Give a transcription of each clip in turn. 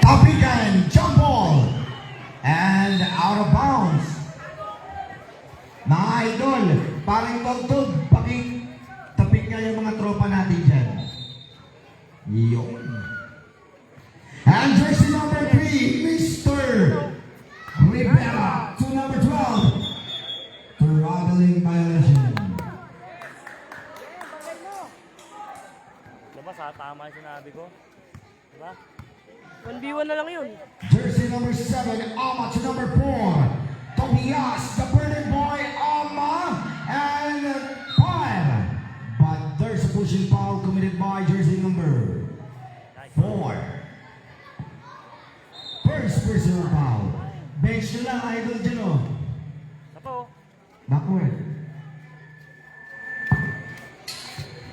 Tapikan, jump ball, and out of bounds. Mga idol, parang tugtog, pakitapik nga yung mga tropa natin dyan. Yun. And jersey number 3, Mr. Rivera, to number 12, traveling violation. Diba, tama yung sinabi ko? Diba? 1v1 na lang yun. Jersey number 7, Ama to number 4. Tobias, the burning boy, Ama, and 5. But there's a pushing foul committed by jersey number 4. First personal foul. Bench nyo lang, idol dyan o. Apo. Backward.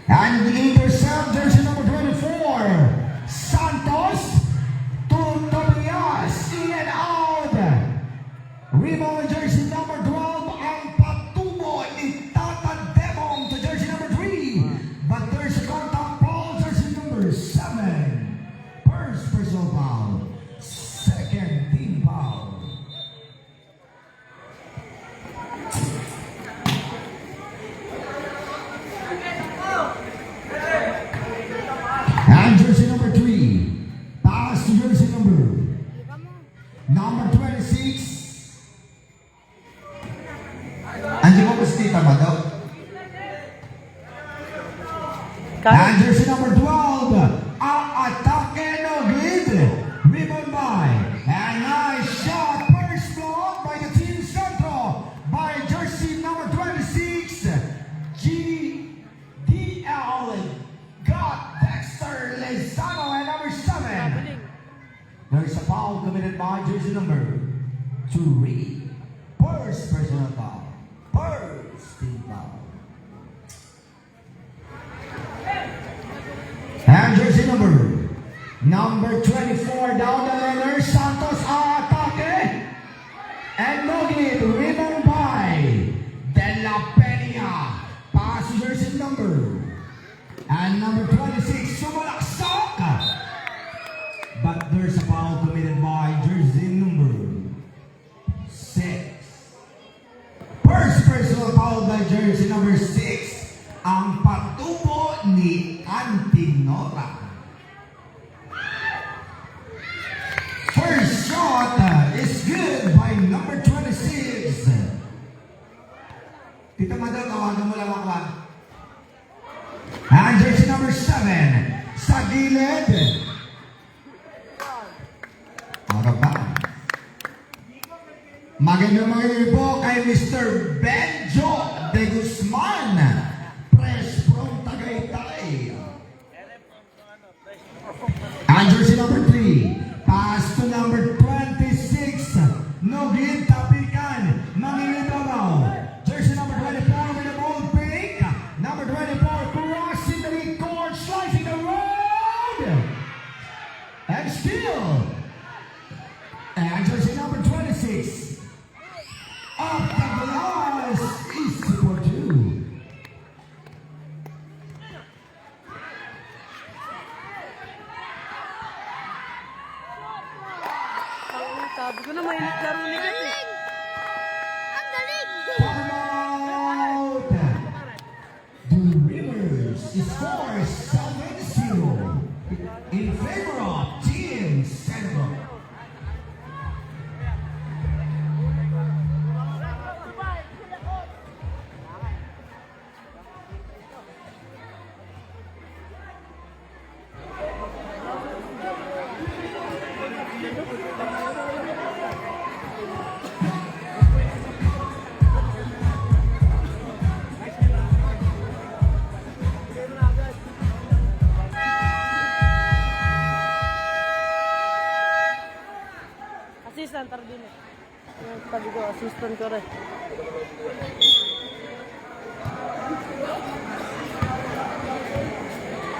And the intercept, jersey number 24. Santos to Tobias, in and out. Rebound jersey number 12, ang patubo ni Tata Demong to jersey number 3. But there's a contact foul, jersey number 7. First personal foul. Second team foul. And jersey number 3. Pass to jersey number 26. Andiyan mo gusto tama daw? And jersey number 12. Ang atake no good. Rebound by. And nice shot. First block by the team Centro. By jersey number 26. GDL. Got Dexter Lezano and number 7. There's a foul committed by jersey number 3. First personal foul. First team foul. And jersey number 24 down the lane. Santos atake. And Nogit rebound by De La Peña. Pass to jersey number. And number 26 sumalaksak. But there's a foul committed by jersey number 6. First personal foul by jersey number 6. Ang patubo ni Antinora. First shot is good by number 26. Tita Madal, tawagan mo lang ako. And jersey number 7. Sa gilid. Magandang mga po kay Mr. Benjo de Guzman. Press from Tagaytay. And jersey number 3. Pass to number 26. Nogit Tapikan. Mangingibabaw. Jersey number 24 with a bold fake. Number 24 crossing the midcourt, slicing the road. And still. And jersey number 26. Up the glass is for 2. Sabi ko na mainit laro ni Kat eh. Come out. The Rivers scores 7-0 in favor of Team Central. Assistant din eh. Yung tabi ko, assistant ko rin.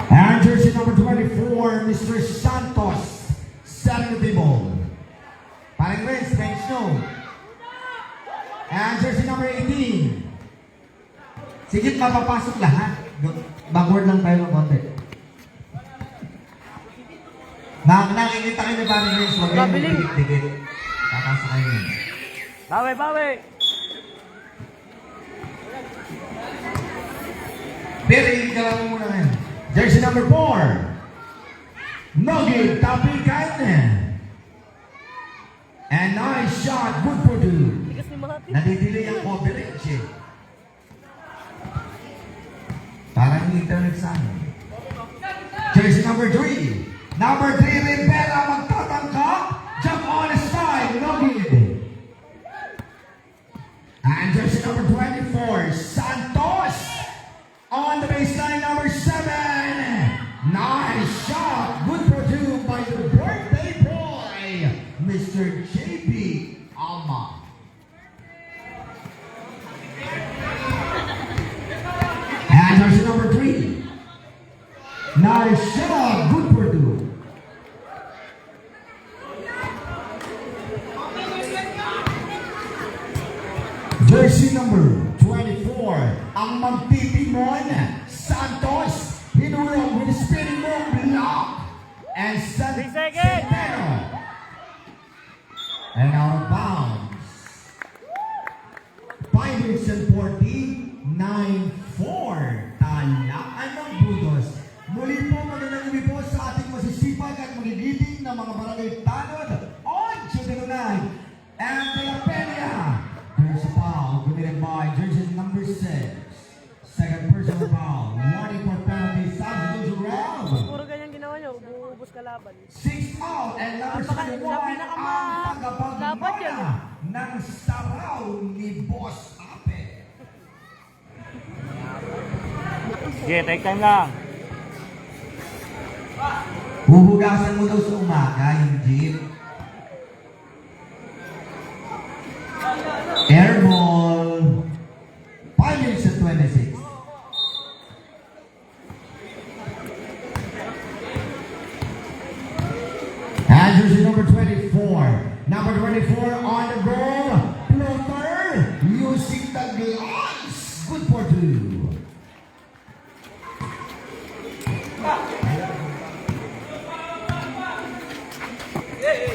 And jersey number 24, Mr. Santos, setting the table. Parang Renz, bench no. And jersey number 18. Sige, mapapasok lahat. Backward lang tayo ng konti. Nakikita kayo ni Barry Grace. Huwag kayo Mabiling. dikit-dikit. Papasok kayo yun. Bawi, bawi! Pero hindi ka lang muna ngayon. Jersey number 4. Nugget Tapikan. And nice shot. Good for two. Tigas ni Mahati. Nadidelay ang coverage eh. Parang internet sa akin. Jersey number 3. Number 3, Rivera magtatangka. Jump on his side. Nugget. And jersey number 24, Santos. On the baseline, number 7. Nice shot. Good for two by the birthday boy, Mr. JP Alma. And jersey number 3. Nice shot. Good for two. Jersey number 24, ang magtitimon, Santos, hinulong with a spinning move block, and 3 seconds. And out of bounds. 5 minutes and 40, 9-4. Talaan ng Budos. Muli po, magandang gabi po sa ating masisipag at magigiting na mga barangay tanod on Chudinunay and De La Peña. There's a foul committed by jersey number 6. Second personal foul. Warning for penalty. Substitution round. Puro ganyan ginawa niyo. Ubus kalaban. 6 out and number 71 ang tagapagmana ng saraw ni Boss Ape. Sige, take time lang. Huhugasan mo daw sa umaga yung jeep. Air ball. 5 minutes and 26. And jersey number 24. Number 24 on the goal. Floater. Using the gloves. Good for two.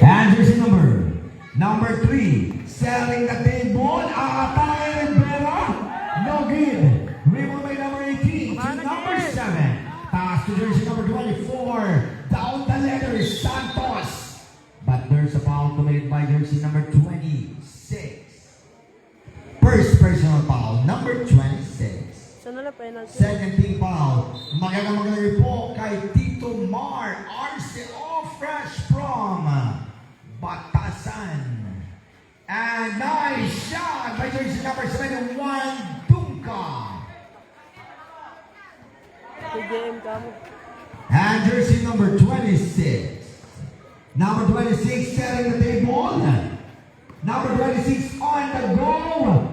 And jersey number 3. Selling the table. Atake Rivera. No good. Rebound by number 18 to number 7. Pass to jersey number 24. Down the letter, Santos. But there's a foul committed by jersey number 26. First personal foul, number 26. Sana na penalty. Second team foul. Magandang po kay Tito Mar RCO fresh from Batasan. And nice shot by jersey number 71, Dunca. PJM ka mo. And jersey number 26. Number 26 setting the table. Number 26 on the goal.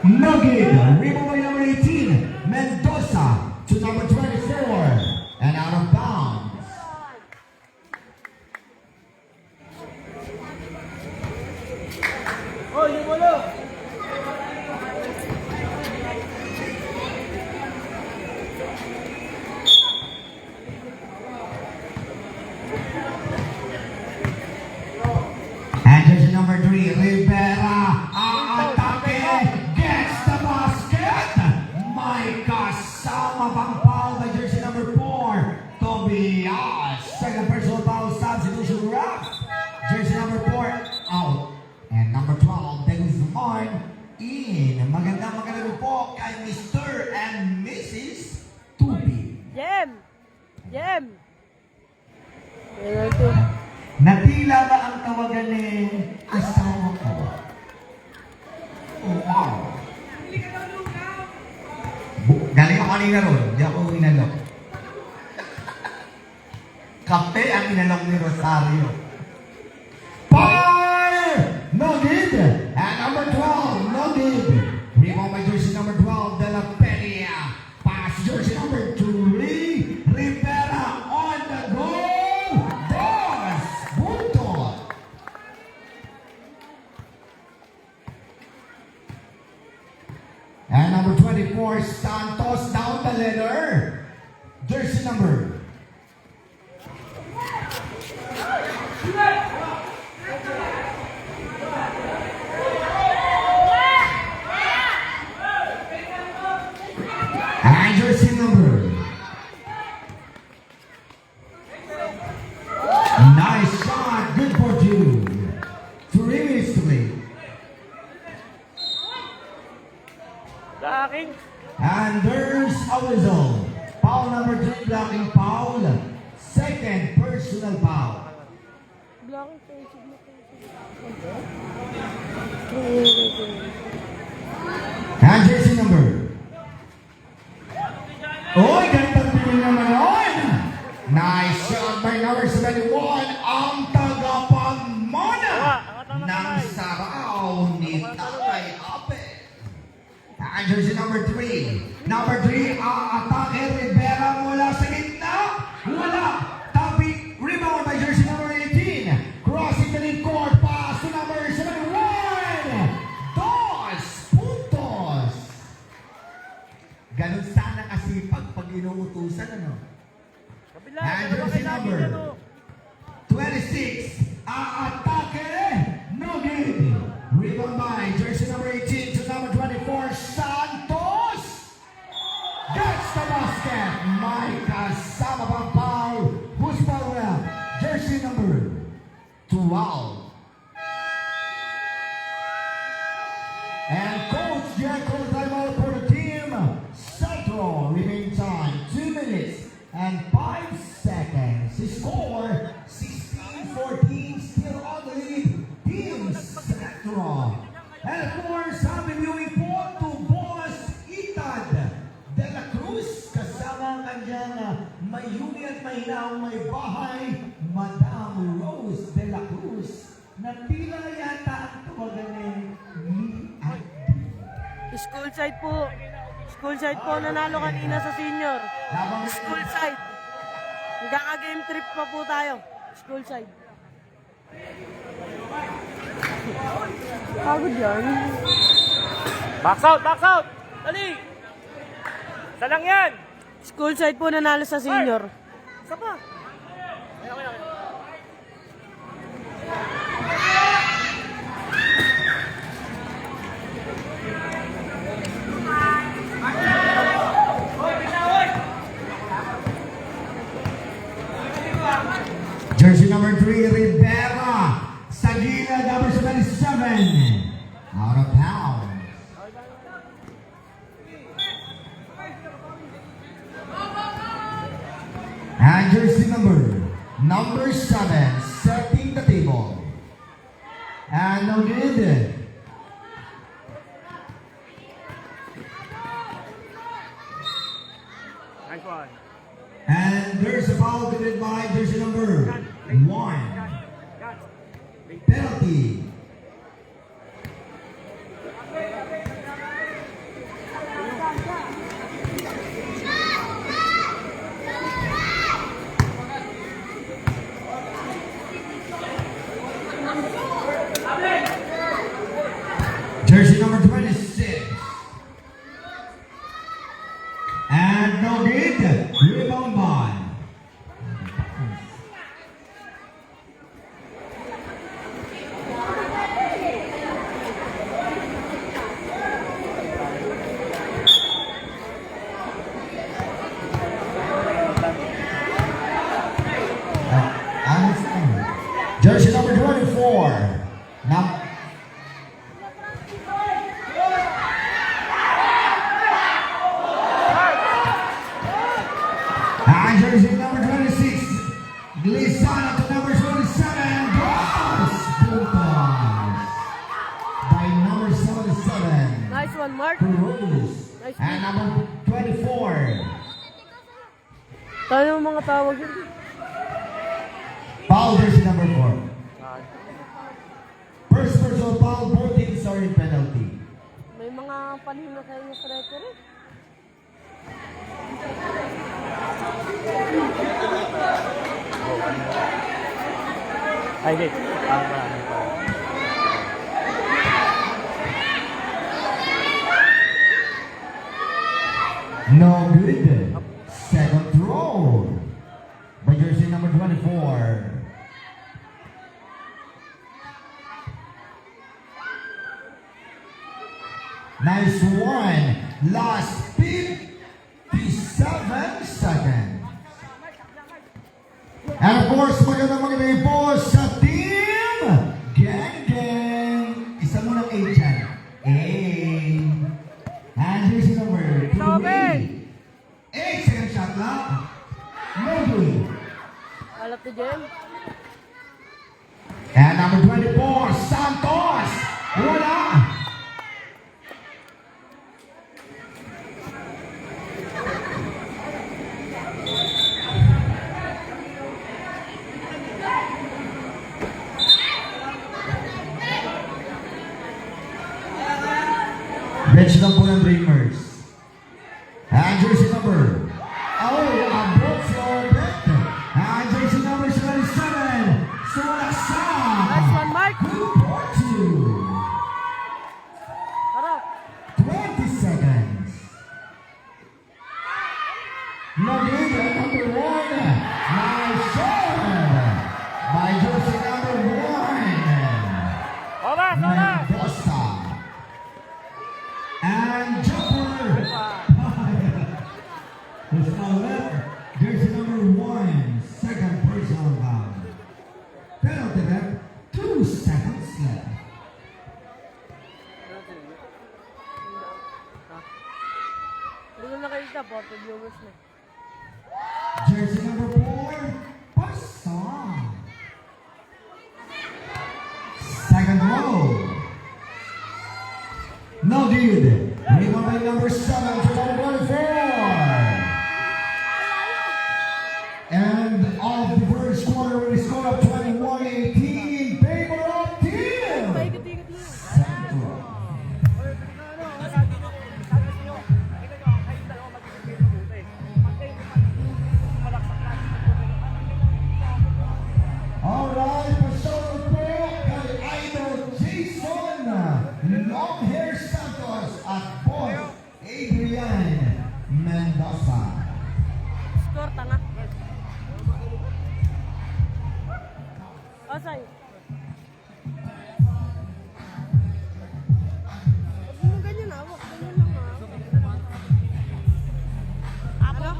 Nugget. Rebound by number 18, Mendoza to number 24. And out of bounds. Oh, yung wala. And jersey number 3, Rivera. Atake. Gets the basket. May kasama pang foul by jersey number 4, Tobias. Second personal foul, substitution rough. Jersey number 4, out. And number 12, Dennis Marn, in. Magandang po kay Mr. and Mrs. Tubi. Jem! Jem! Penalty. Natila ba ang tawagan ni asawa ko? Oh, wow. Galing ako kanina ron, hindi ako inalok. Kape ang inalok ni Rosario. Fire! No good! And number 12, no good. Rebound by jersey number 12, De La Peña. Pass jersey number 3, Rivera on the goal. Dos! Punto! And jersey number. Nice shot. Good for two. 3 minutes to play. Sa akin. And there's a whistle. Foul number 3, blocking foul. Second personal foul. Blocking face, And jersey number. Oy, ganitang piling naman yun. Nice shot by number 71. Ang tagapagmana ng Sarao ni Tatay Ape. And jersey number 3. Number 3, atake Rivera mula sa gitna. Wala. Tapi, rebound by jersey number 18. Crossing the midcourt. Pass to number 71. 2 puntos. Ganun sana kasipag pag inuutusan, ano? Kabila. And Pero jersey bakit number natin ano? 26, atake, no good. Rebound by jersey number 18 to number 24, Santos. That's the basket. May kasama pang foul. Who's foul well? Jersey number 12. And Coach Jericho timeout for the team. Central remaining time 2 minutes and 5 seconds. The score 16-14, still on the lead. Team Central. And of course, happy viewing po to Boss Itad de la Cruz. Kasama ang kanyang mayuni at mahinaong may bahay, Madam Rose de la Cruz. Na tila yata ang tawagan ni School side po. School side po, nanalo kanina sa senior. School side. Magkaka-game trip pa po tayo. School side. Pagod yan. Box out, box out. Dali. Isa lang yan. School side po, nanalo sa senior. Isa pa. Jersey number 3, Rivera. Sagila, number 77. Out of town. And jersey number 7, setting the table. And no good. Nice one. And there's a foul committed by jersey number 1. Penalty. Jersey number 26. And no good. Rebound by. Jersey number 24. And jersey number 26. Glissana to number 27. Dos puntos. By number 77. Nice one, Mark. Cruz. Nice And number 24. Tayo yung mga tawag yun. Foul jersey number 4. First personal foul, both teams are in penalty. May mga panino sa inyo sa referee. Ay, di. No good. Second throw by jersey number 24. Nice one. Last 57 seconds. And of course, magandang po sa team Gang Gang. Isa mo ng A dyan. A. And here's the number 2. 8 second shot lang. No good. Alat ni Jem. And number 24, Santos. Wala. Bench lang po ng Dreamers. And jersey number. Oh, abot si Orbit. And jersey number 27. Sulaksa. Nice one, Mike. Report to Harap. 20 seconds. Naging number 1. Nice shot. By jersey number 1. Oras, oras! Mendoza. And jumper. There's no left. Jersey number 1. Second personal foul. Penalty left. 2 seconds left. Hindi ko nakita, 40 viewers na. Jersey number 4. Pasong. Second row. No good. Rebound by number 7 to number 24. And of the first quarter, we score of 21-18 in favor of team Paikot-ikot lang. Central. Alright, pasyal po kay Idol Jason Longhair Santos at Boss Adrian Mendoza. Score, tanga. Asay. Huwag mo ganyan, hawak. Ganyan lang, Ano?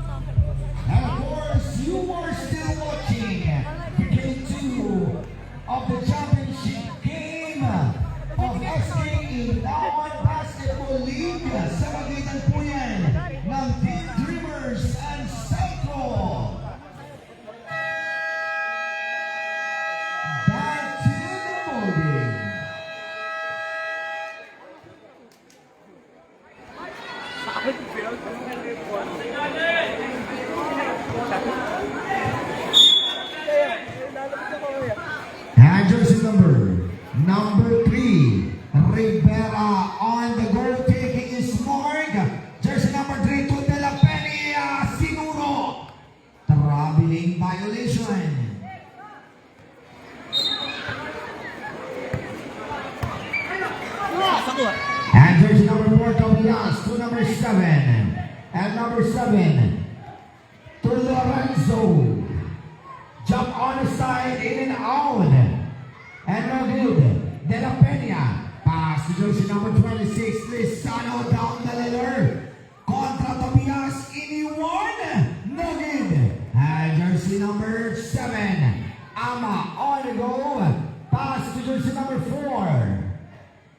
And of course, you are still watching the game 2 of the championship game of SK Ilawan Basketball League. Sa magitan po yan ng Team Dreamers and Central. Back to the molding. And jersey number 3, Rivera on the goal taking his mark. Jersey number 3 to De La Peña, Sinuro. Traveling violation. And jersey number 4, Tobias to number 7. And number 7 to Lorenzo. Jump on the side, in and out. And no good. De La Peña. Pass to jersey number 26, Lizano down the ladder. Contra Tobias, iniwan. No good. And jersey number 7, Ama on the go. Pass to jersey number 4.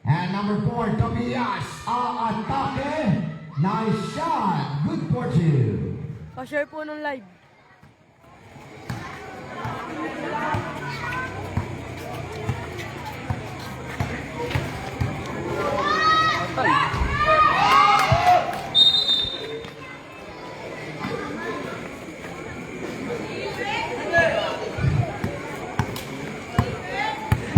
And number 4, Tobias, atake. Nice shot. Good for 2. Pa-share po ng live.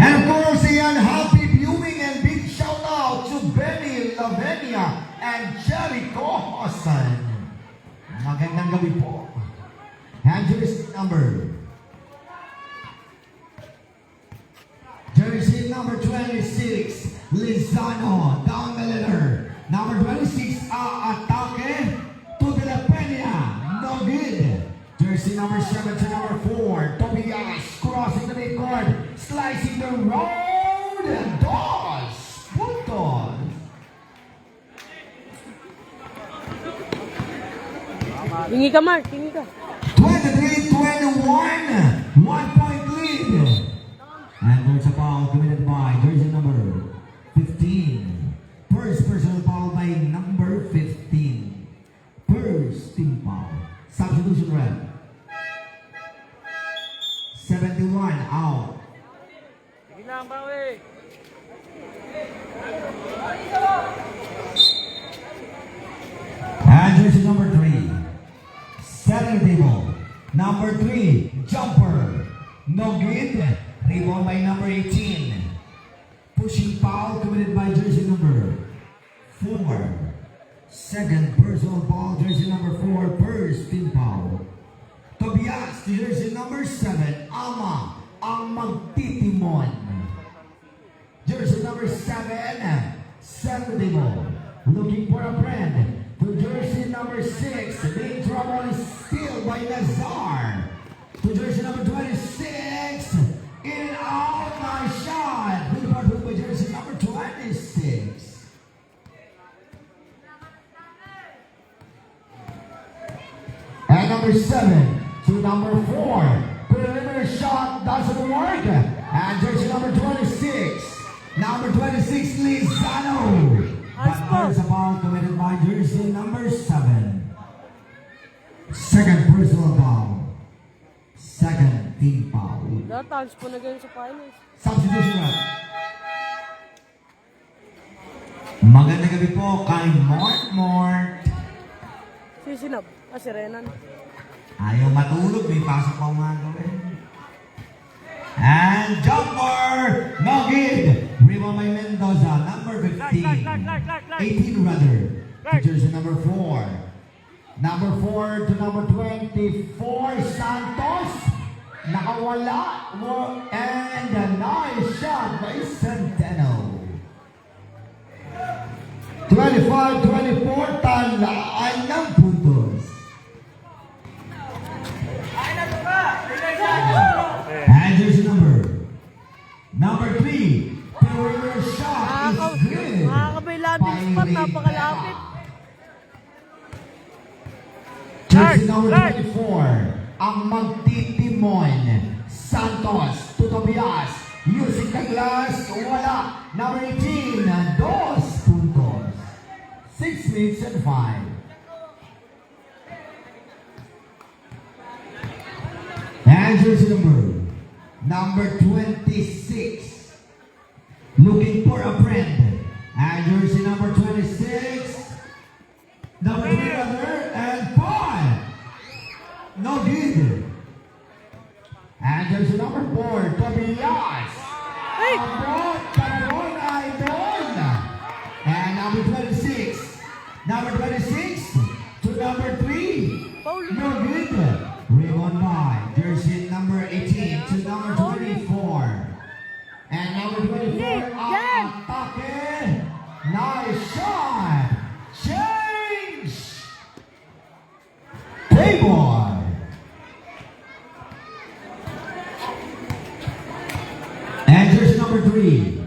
And of course, Ian, happy viewing and big shout out to Benny Lavenia and Jericho Hassan. Magandang gabi po. And jersey number 26, Lizano down the ladder. Number 26, atake to De La Peña. No good. Jersey number 7 to number 4, Tobias crossing the midcourt, slicing the road, and Dos puntos. Hingi ka, Mark. Hingi ka. 23-21. 1-point lead. And there's a foul committed by jersey number 15. First personal foul by number 15. First team foul. Substitution rep. 71 out. Sige na, bawi. And jersey number 3. Center table. Number 3. Jumper. No good. Rebound by number 18. Pushing foul committed by jersey number 4. Second personal foul, jersey number 4. First team foul. Tobias, jersey number 7. Ama ang magtitimon. Jersey number 7. Center table. Looking for a friend. To jersey number 6. Big trouble is steal by Nazar. To jersey number 26. In and out, nice shot. Good part by jersey number 26. And number 7 to number 4. Perimeter shot doesn't work. And jersey number 26. Number 26, Lizano. But there's a foul committed by jersey number 7. Second personal foul. Second team foul. Datals po na ganyan sa finals. Substitution rep. Magandang gabi po kay Mort. Sisinab. Si Renan. Ayaw matulog, may pasok pa mga gawin. And jumper, no good. Rebound by Mendoza, number 15. 18 rather. To jersey number 4. Number 4 to number 24, Santos. Nakawala. And a nice shot by Centeno. 25-24, talaan ng puntos. And jersey number 3. Perimeter shot is good. Makakabailating spot, napakalapit. Jersey number 24. Ang magtitimon. Santos to Tobias. Using the glass. Wala. Number 18. 2 puntos. 6 minutes and 5. And jersey number 26. Looking for a friend. And jersey number 26. Number 3 rather. And 5. No good. And jersey number 4. Tobias. Hey! Abroad. Cameron Aydon. And number 26. Number 26 to number 3. No good. Rebound by jersey number 18 to number 24. And number 24, atake. Nice shot. Change. Playboy. And jersey number 3.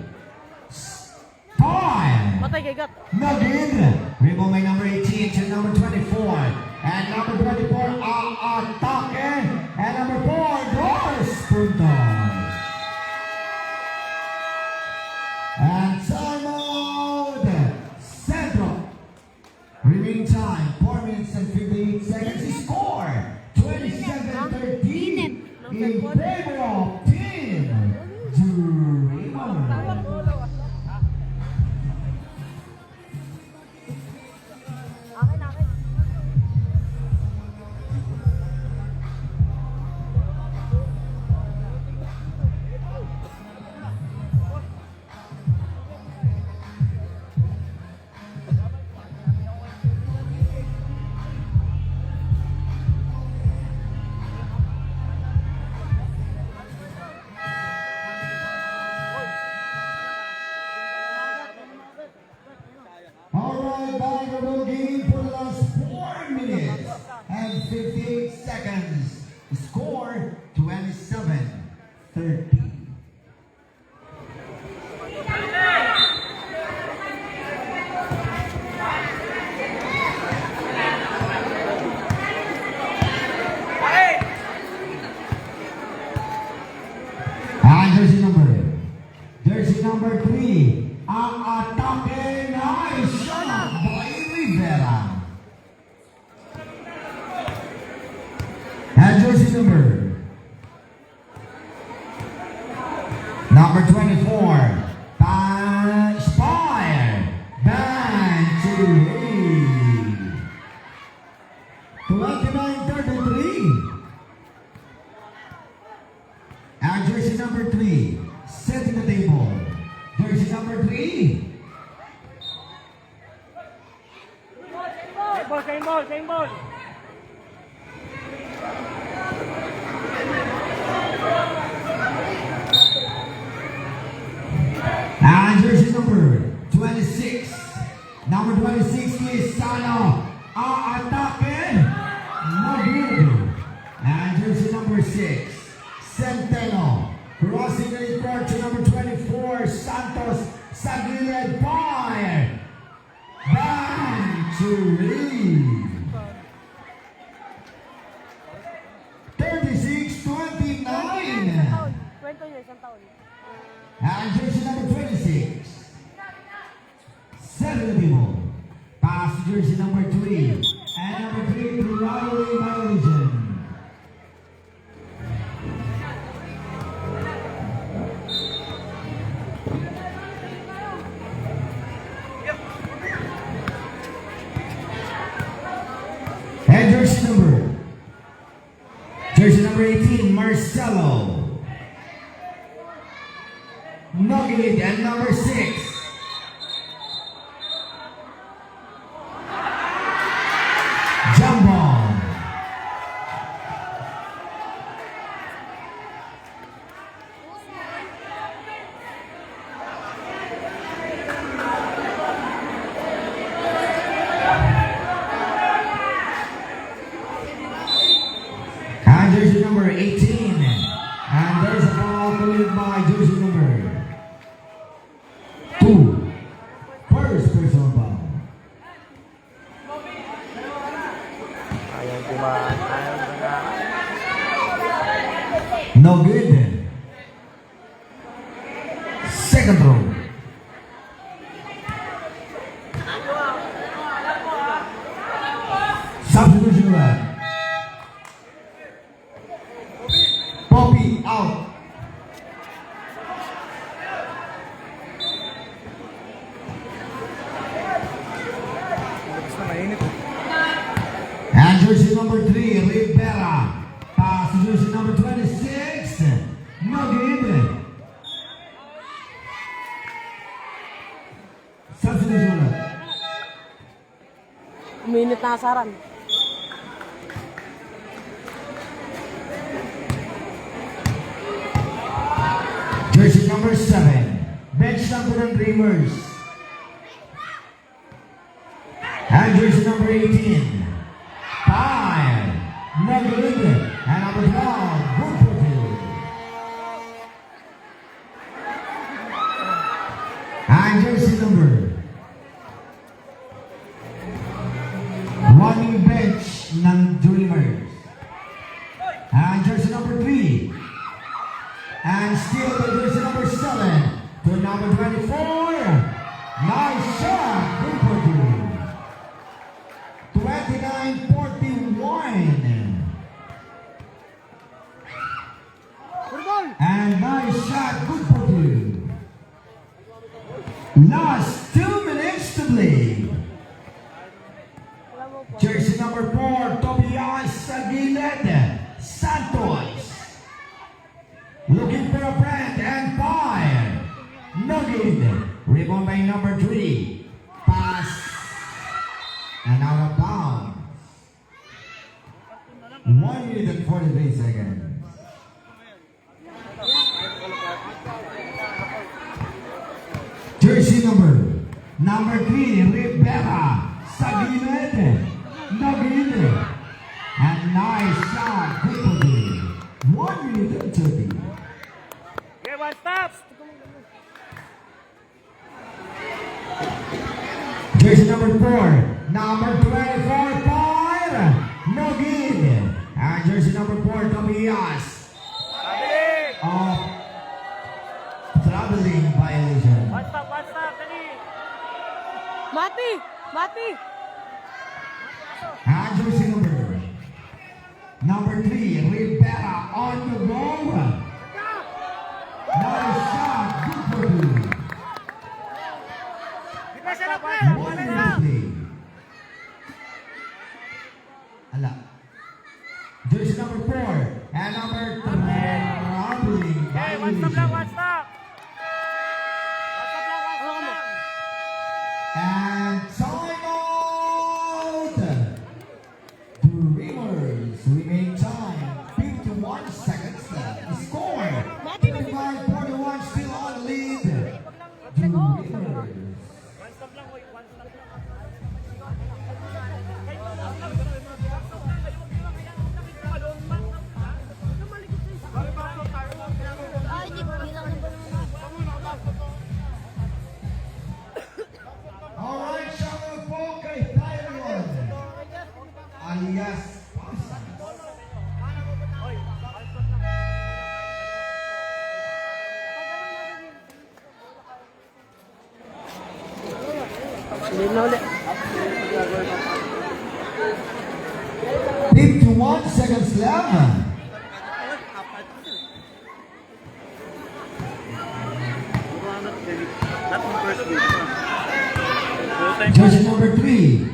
5. Patay kay Gat. Nagin. Rebound by number 18 to number 24. And number 24, atake. And number 4, Doris puntos. And timeout. Central. Remaining time, 4 minutes and 58 seconds. Score, 27-13 in favor of Team Dreamer. Alright, valuable game for the last 4 minutes and 58 seconds. Score 27-30. And jersey number 3, ang atake na shot by Rivera. And jersey number 24, Spire Banchuri. 29-33. And jersey number 3, setting the table. Jersey number 3. Same ball. And jersey number 26. Number 26 is Sano. Atake. Maguire. And jersey number 6. Centeno. Crossing the court to number 24. Santos. Sagilid. Fire. Banchuri. 36-29. Kwento nyo, isang taon. And jersey number 26. Seven pass to jersey number 3. And number 3 to Raul Malaysian. And jersey number 18, Marcelo. Nugget and number 6. Jumbo. And jersey number 18. And there's a ball played by jersey number 2. First personal ball. Ayaw kumain. No good. Second throw. Substitution left. Poppy out. And jersey number 3, Rivera. Pass to jersey number 26. No good. Substitution left. Uminit na asaran. Jersey number 7. Bench number ng Dreamers. And jersey number 18. 5. No good. And number 12. Good for two. And jersey number 1 yung bench ng Dreamers. And jersey number 3. And still the jersey number 7 to number 24. Nice shot. Good for two. 29-41. And nice shot. Good for two. Last 2 minutes to play. Jersey number 4, Tobias Sagilid Santos. Looking for a friend and fire. No good. Rebound by number 3. Pass. And out of bounds. 1 minute and 43 seconds. Jersey number 3, Rivera Sagilid. No good. And nice shot. Quickly. 1 minute and 30. Okay, one stop. Jersey number 4, number 24, fire. No good. And jersey number 4, Tobias. Pabilis. Of traveling violation. One stop, dali. Mati! Mati! And jersey number 3, Rivera on the goal. Nice shot, good for 2. One replay. Ala. Jersey number 4 and number 3, traveling Okay, one stop lang, one violation. stop. And time out! Dreamers remain time. 51 seconds left. The score 35-41, still on the lead. Dreamers. Alright, shoutout po kay Tyron alias Pasas. Hindi na ulit. 51 seconds left. Jersey number 3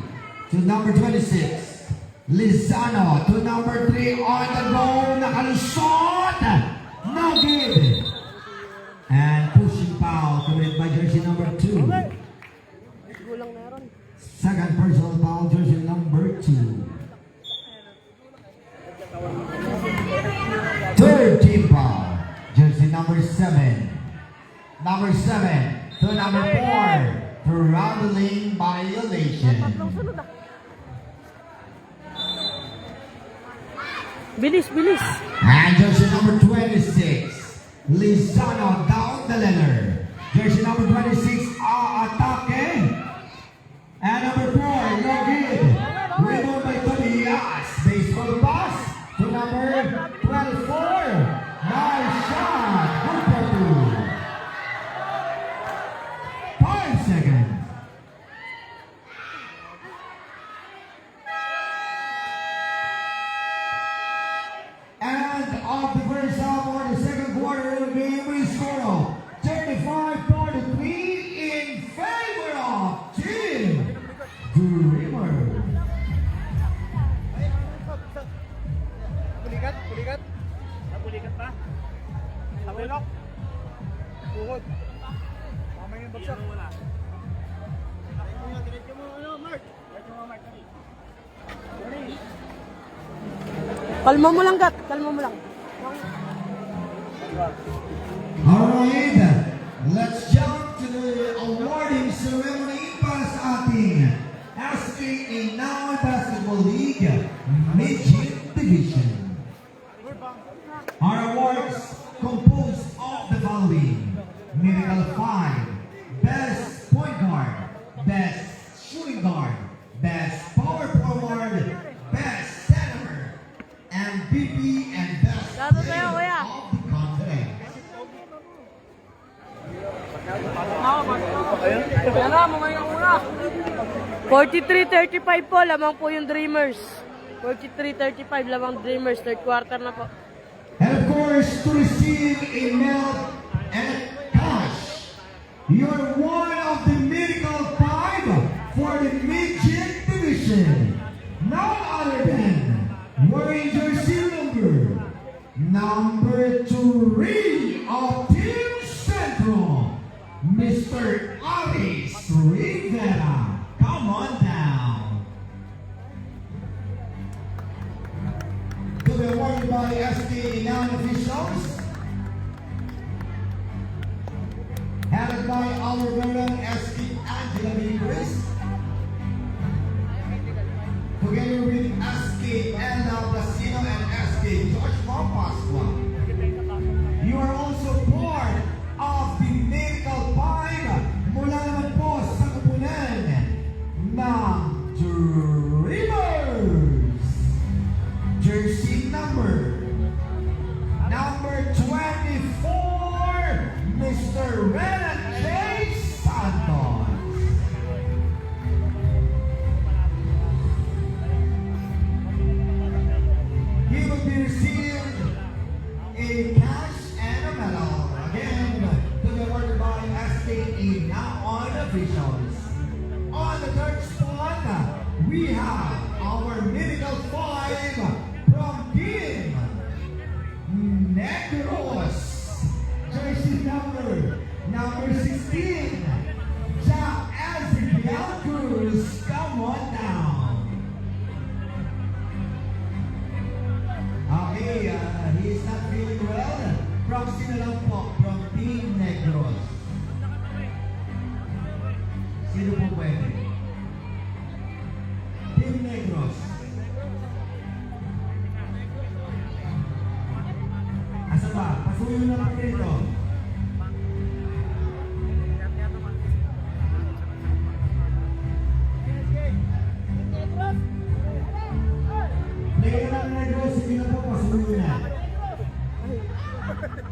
to number 26. Lizano to number 3 on the goal. Nakalusot. No good. And pushing foul committed by jersey number 2. Gulang na ron. Second personal foul, jersey number 2. Third team foul, jersey number 7. Number 7 to number 4. Traveling violation. Bilis, bilis. And jersey number 26, Lizano down the letter. Jersey number 26, atake. And number 4, no good. Rebound by Tobias. Baseball pass to number 24. Nice shot. Good for 2. 5 seconds. And of the first half or the second quarter of the game, we score 35-43 in favor of Team Dreamer. Pulikat pa? Tabulok? Buhod. Mamaya yung bagsak. Wala. Diretso mo, Mark. Diretso mo, Mark. Kalma mo lang, Gat. Kalma mo lang. Alright, let's jump to the awarding ceremony para sa ating SKA Now Basketball League Midget Division. Our awards composed of the following: Miracle 5, Best Point Guard, Best Shooting Guard, Best Power Forward, Best Center, MVP, and Best Dato Player tayo, kuya. of the Conference. Kaya na, mga yung una. 43-35 po, lamang po yung Dreamers. 43-35, lamang Dreamers. Third quarter na po. And of course, to receive a medal and cash, you're one of the Miracle 5 for the Midget Division. None other than wearing jersey number 3 of Team Central, Mr. Aris Rivera. Come on down. To be awarded by SK non-officials, headed by our veteran SK Angela Benitez, together with SK Ella Blasino and SK George Pasqua. You are also part of the Miracle 5 Rena J. Santos. He will be received a cash and a medal. Again, to be awarded by SKE now on officials. On the third spot, we have our Miracle 5 from Team Negros. Jersey number 16, Jack Ezekiel Cruz. Come on down. Okay, he is not feeling well. Proxy na lang po from Team Negros. Sino po pwede? Team Negros. Asa ba? Pasuyo na lang dito. Player ng Negros, hindi na po pasuyo na.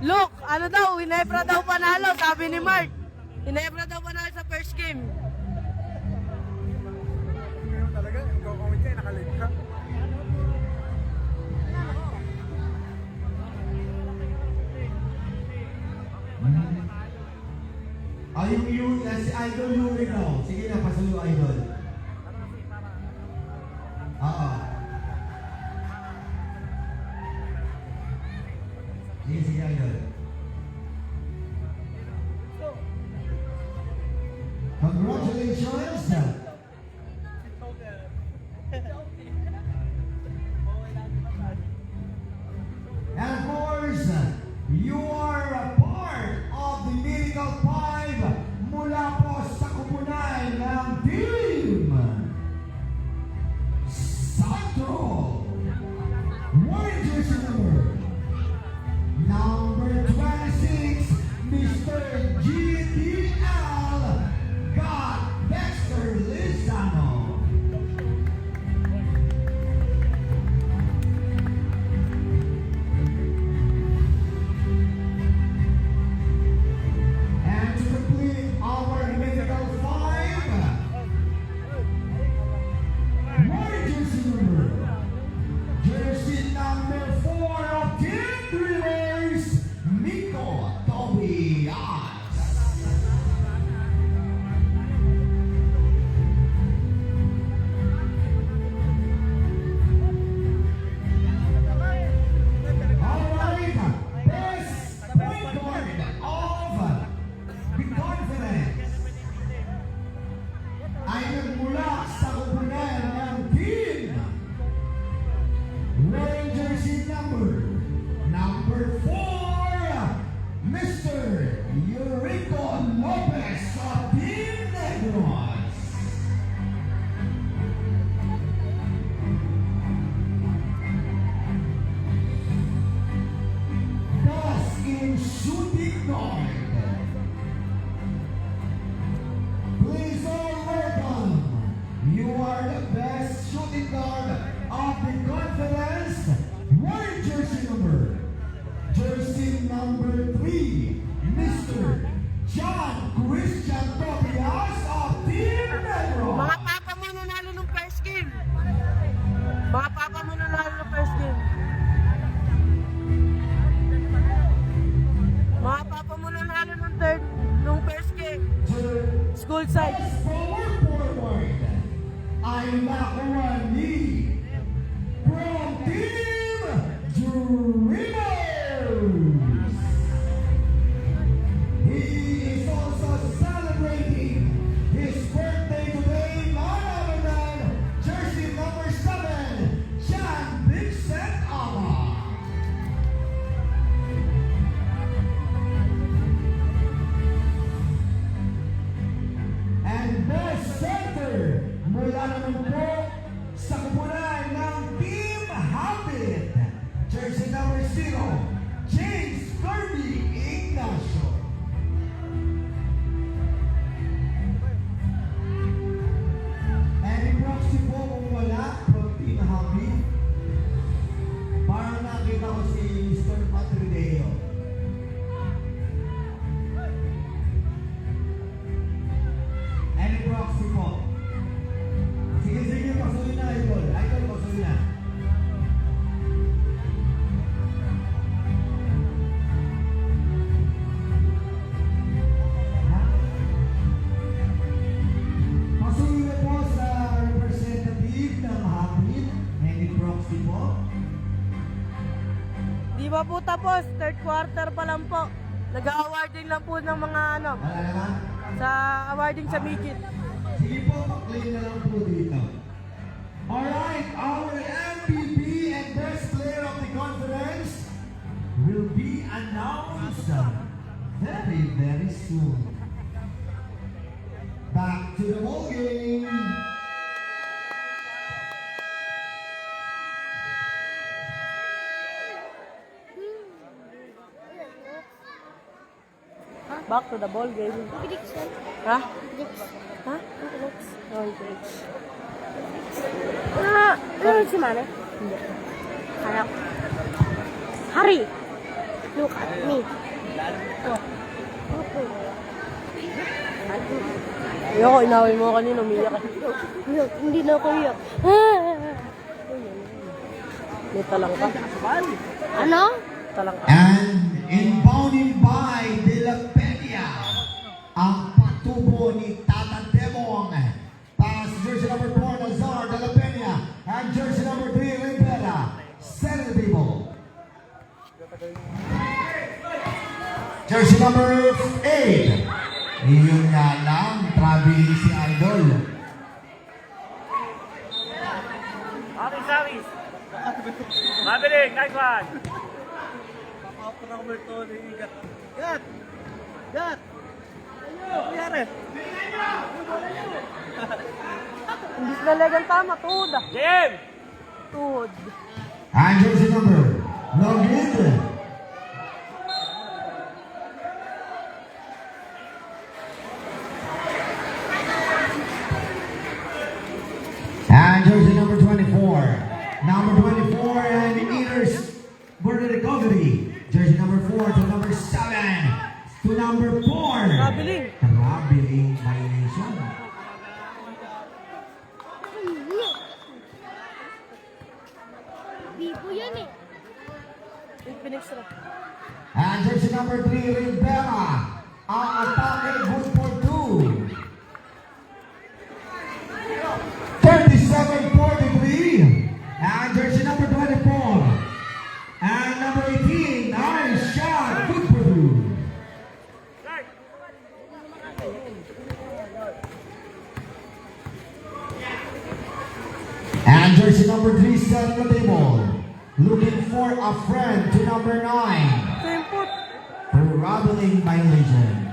Look, ano daw, Hinebra daw panalo, sabi ni Mark. Hinebra daw panalo sa first game. Ngayon talaga, yung comment niya, nakalate ka. Yung si Idol Yuri daw. Sige na, pasuyo Idol. Oo. Sige, Idol. Congratulations! And of course, you are a part of the Miracle 5 mula po sa kupunan ng Team Santro. Wearing jersey number 26, Mr. GDL, God Dexter Lizano. And to complete our Miracle 5, jersey number 4 of Team Dreamers, Nico Tobias. Alright, best point guard of the conference ay nagmula sa kupunan ng team wearing jersey number 4, Mr. Eurico Lopez of Team Negros. Thus, in shooting guard, please all welcome. You are the best shooting guard of the conference. Wearing jersey number 3, Mr. John Christian Tobias of Team Negros. Mga papa mo nanalo ng first game. Mga papa mo nanalo ng first game. Mga papa mo nanalo ng nung first game. School side. Forward ay nakuha ni from Team Dreamers. He is also celebrating his birthday today, none other than jersey number 7, John Vincent Ama. And best center mula naman po sa kupunan ng Team Habit, jersey number pa po tapos, third quarter pa lang po. Nag-awarding lang po ng mga ano, Wala naman? sa awarding sa midget. Sige po, mag-play na lang po dito. Alright, our MVP and best player of the conference will be announced very, very soon. Back to the ball game. Back to the ball game. Ha? Ha? Oh, Griggs. Ano si Mane? Harap. Hurry! Look at me. Ayoko, inaway mo kanina, umiyak ka. Look, hindi na ako iyak. May talang ka. Ano? Talang ka. And inbounding by De La Peña, ang patubo ni Tata Demong. Pass jersey number 4, Nazar De La Peña. And jersey number 3, Rivera. Set the table. Jersey number 8. Iyon nga lang, traveling si Idol. Aris. Mabilis, nice one. Imbis na legal tama, tuhod ah. JM! Tuhod. And jersey number, Login. And jersey number 24. Number 24 and Eaters border recovery. Jersey number 4 to number 7 to number 4. Traveling. Traveling violation. Bibo yan eh. Pinextra. And jersey number 3, Rivera. Ang atake, good for 2. 37-43. And jersey number 24. And number 18, nice shot, good for 2. And jersey number 3 setting the table. Looking for a friend to number 9. Tempo. Traveling violation.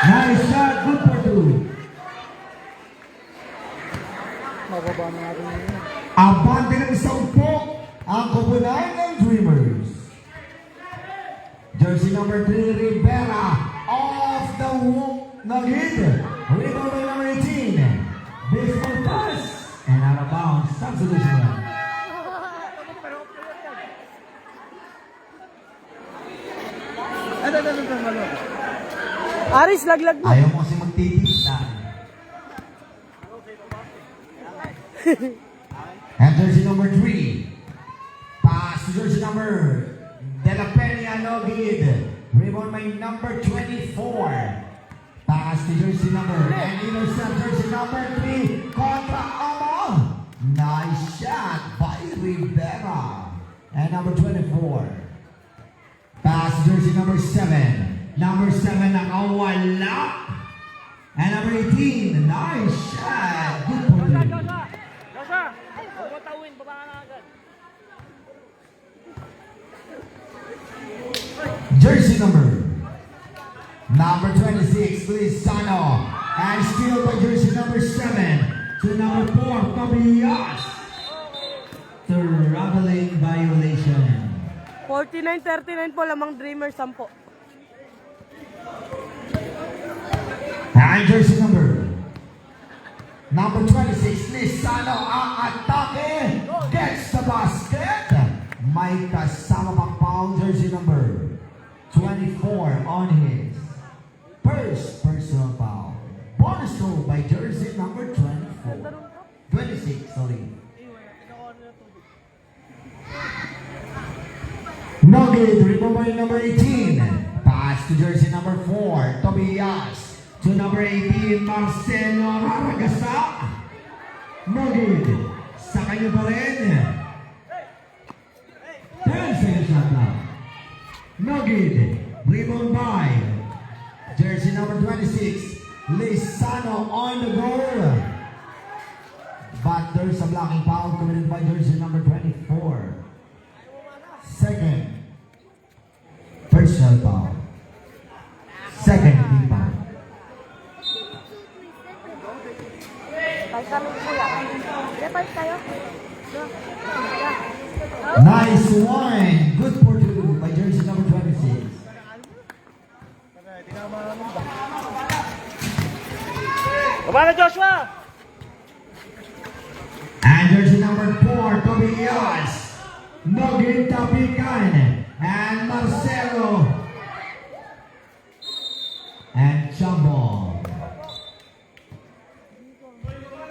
Nice shot, good for 2. Abante ng sampok ang kubunan ng Dreamers. Jersey number 3, Rivera, off the nag-hit. Rebound by number 18. Baseball pass. And out of bounds, substitution. Aris, laglag mo. Ayaw mo kasi magtitista. And jersey number 3. Pass to jersey number De La Peña, no good. Rebound by number 24. Pass to jersey number and intercept jersey number 3. Contra Amo. Nice shot by Rivera. And number 24. Pass to jersey number 7. Number 7 nakawala. And number 18. Nice shot. Good for you. Joshua! Huwag mo tawin, baba ka na agad. Jersey number 26, Lizano. And steal by jersey number 7 to number 4, Tobias. Traveling violation. 49-39 po, lamang Dreamers 10. And jersey number 26, Lizano ang atake. Gets the basket. May kasama pang foul, jersey number 24 on his first personal foul. Bonus throw by jersey number 26, sorry. No good. Rebound by number 18. Pass to jersey number 4, Tobias. To number 18, Marcelo Aragasa. No good. Sa kanya pa rin. 10 seconds shot clock. No good. Rebound by jersey number 26, Lizano on the goal. But there's a blocking foul committed by jersey number 24. Second personal foul. Second team foul. Pag kami kuya. Dapat tayo. Nice one. Good for two by jersey number 26. Baba na, Joshua! And jersey number 4, Tobias. Nogin Tapican. And Marcelo. And Chambon.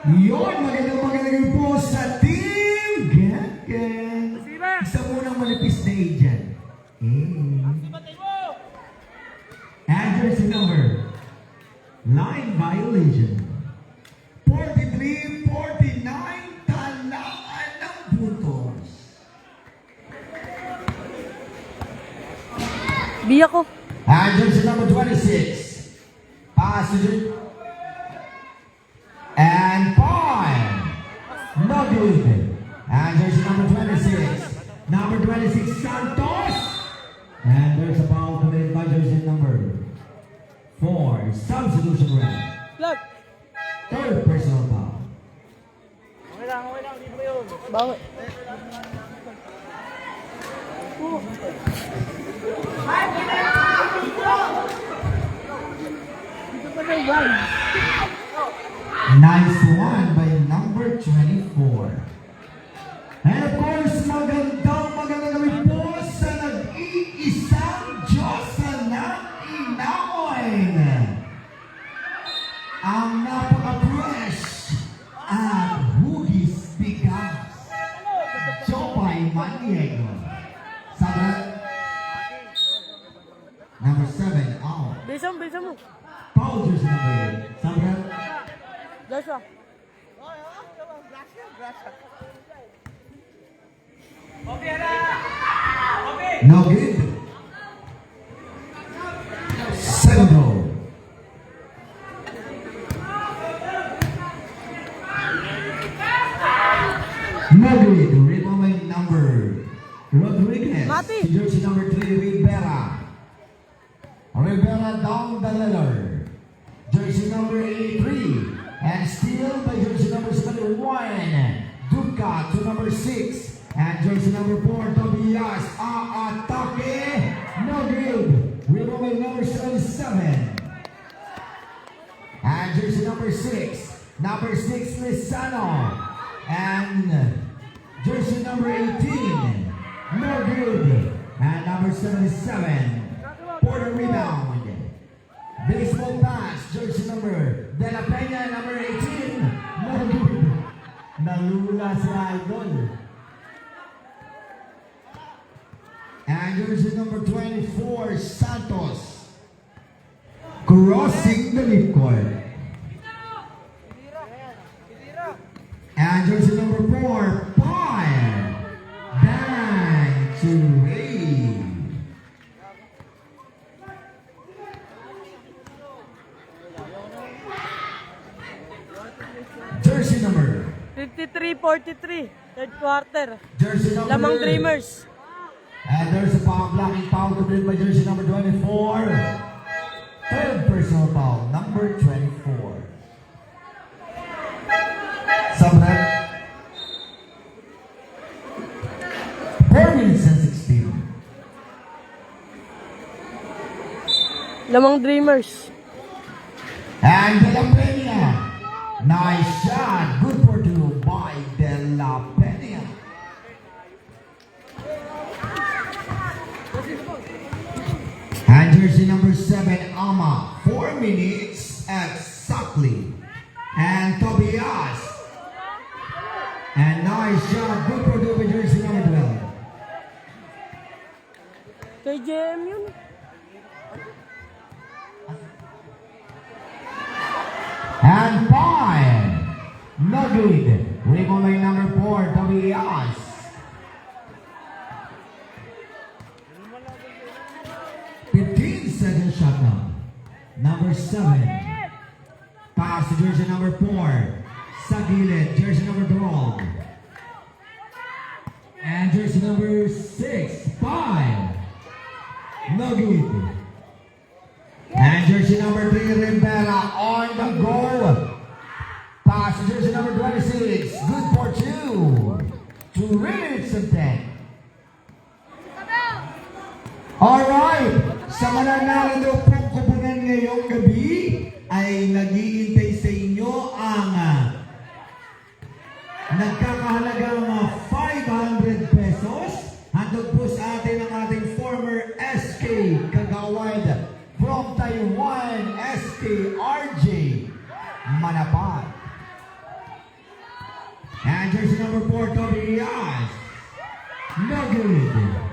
Yun, magandang po sa team. Gangan. Isa munang manipis na agent. And jersey number 9 violation. 43-49, talaan ng putos. Biya ko. And jersey number 26. Passenger. And 5. No good. And jersey number 26. Number 26, Santos. And there's a foul committed by jersey number 4. Substitution red. Vlog. Third personal foul. Okay lang, libre yun. Bawi. Nice one by number 24. And of course, magandang gabi po sa nag-iisang Diyos na inamoy. Ang napaka-fresh at hugis bigas. Jopay Maniego. Sabra. Number 7, out. Bisa mo. Foul jersey number 8. Sabra. Joshua. No good. Second row. No good. Rebound number Rodriguez. Mati. Jersey number 3, Rivera. Rivera down the ladder. Jersey number 83. And steal by jersey number 71. Duca to number 6. And jersey number 4, Tobias. Atake. No good. Rebound number 77. And jersey number 6. Number 6, Lizano. And jersey number 18. No good. And number 77. For the rebound. Baseball pass. Jersey number De La Peña, number 18. No good. Nalula si Idol. And jersey number 24, Santos. Crossing the midcourt. And jersey number 4, Fire. Bang to Ray. Jersey number. 53-43. Third quarter. Jersey number. Lamang Dreamers. And there's a foul, blocking foul committed by jersey number 24. Third personal foul, number 24. Sabrat. 4 minutes and 16. Lamang Dreamers. And De La Peña. Nice shot. Good for 2 by De La Peña. And jersey number 7, Ama. 4 minutes exactly. And Tobias. And nice shot. Good for 2 by jersey number 12. Kay JM yun. And 5. No good. Winning on line number 4, WES. Second shot now. Number 7. Pass to jersey number 4. Sa gilid, jersey number 12. And jersey number 6. 5. No good. And jersey number 3, Rivera on the goal. Pass to jersey number 26. Good for 2. 2 minutes and 10. Alright, sa mananalo pong kupunan ngayong gabi ay naghihintay sa inyo ang nagkakahalagang 500 pesos. Handog po sa atin ang ating former SK Kagawad from Taiwan, SK RJ Manapat. And jersey number 4, Toby Riaz. No good.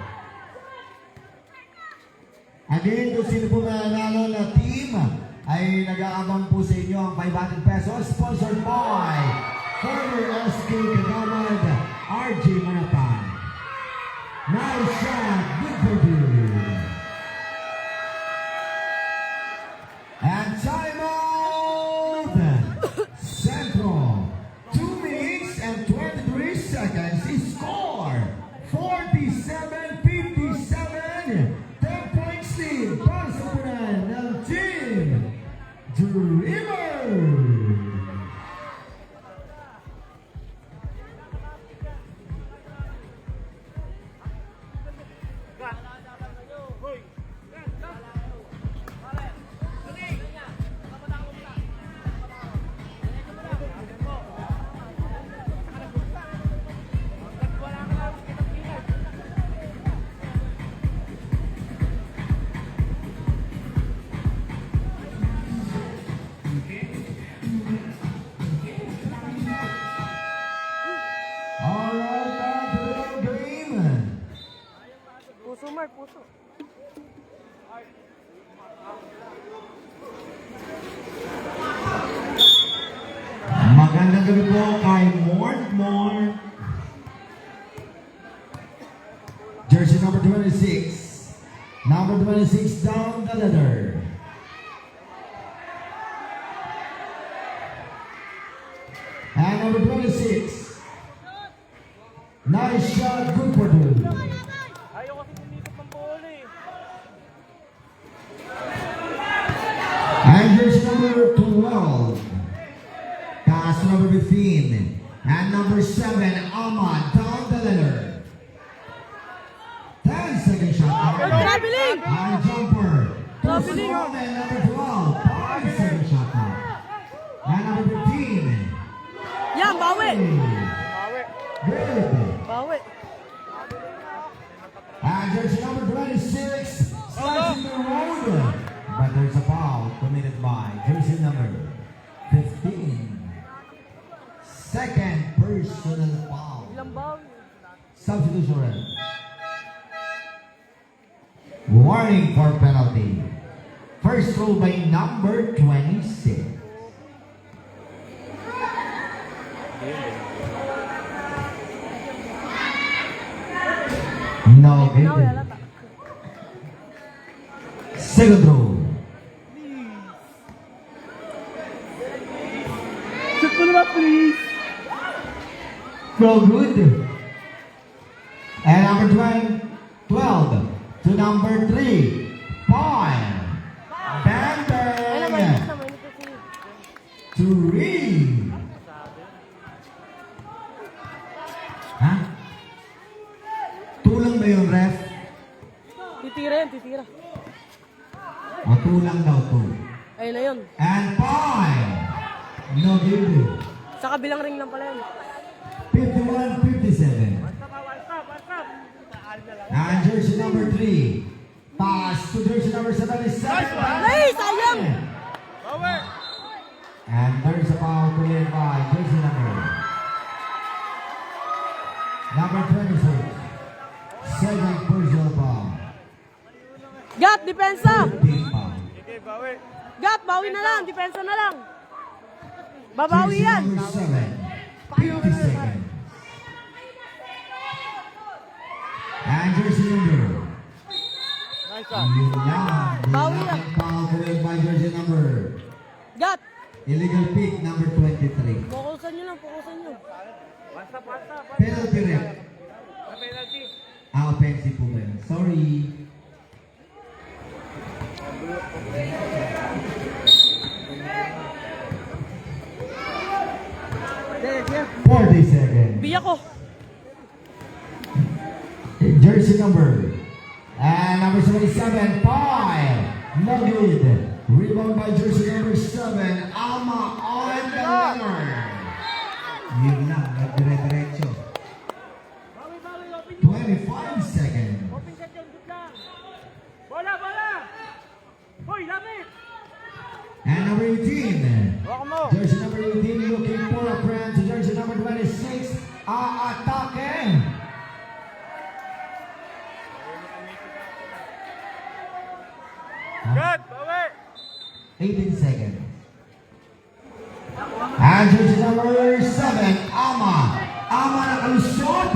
Again, kung sino po mananalo na team ay nag-aabang po sa inyo ang 500 pesos sponsored by former SK Kagawad RJ Manapan. Nice shot, good for you. And time out! Central, 2 minutes and 23 seconds. Score 47-57. Para sa punan ng Team Dreamer! Puso, Mark, puso. Magandang gabi po kay Mort. Jersey number 26. Number 26 down the ladder. And number 26. Nice shot, good for 2. Ayaw kasi nilipot ng bola eh. And jersey number 12. Pass number 15. And number 7, Ahmad down the ladder. 10-second shot. Traveling! High jumper. Traveling! And number 12. 5-second shot now. And number 15. Yan, bawi! Good. Bawi. And jersey number 26. Slicing the road. But there's a foul committed by jersey number 15. Second personal foul. Ilang bawi? Substitution red. Warning for penalty. First rule by number 26. No good. Second rule. No good. And number 12 to number 3. Point. Bang Ay, naman bang. ito si... 3. Ha? Tulang ba yung ref? Titira yan, titira. O tulang daw to. Ayun na yun. And 5. No good. Sa kabilang ring lang pala yun. 51-57. And jersey number 3. Pass to jersey number 77. Ay, sayang! And there's a foul committed by jersey number 26. Second personal foul. depensa. Team foul. Sige, bawi. Gat, bawi na lang. Depensa na lang. Babawi Jersey yan. number 7, 50 seconds. And jersey number. Nice one. Yun lang. Bawi Illegal lang. foul committed by jersey number. Gat, Illegal pick number 23. fokusan nyo lang, fokusan nyo. Pasa. Penalty rep. Sa penalty. Offensive po ba yun? Sorry. Yes, yes. 40 seconds. Biyak ko. Jersey number. And number 77, 5. No good. Rebound by jersey number 7. Alma on the number. Yun lang. Nagdire-diretso. 25 seconds. Open shot yun, good lang. Bola! Hoy, lapit! And number 18. Hawakan mo. Jersey number 18 looking for a friend to jersey number 26. Atake. Good, bawi! 18 seconds. And jersey number 7, Ama. Ama nakalusot.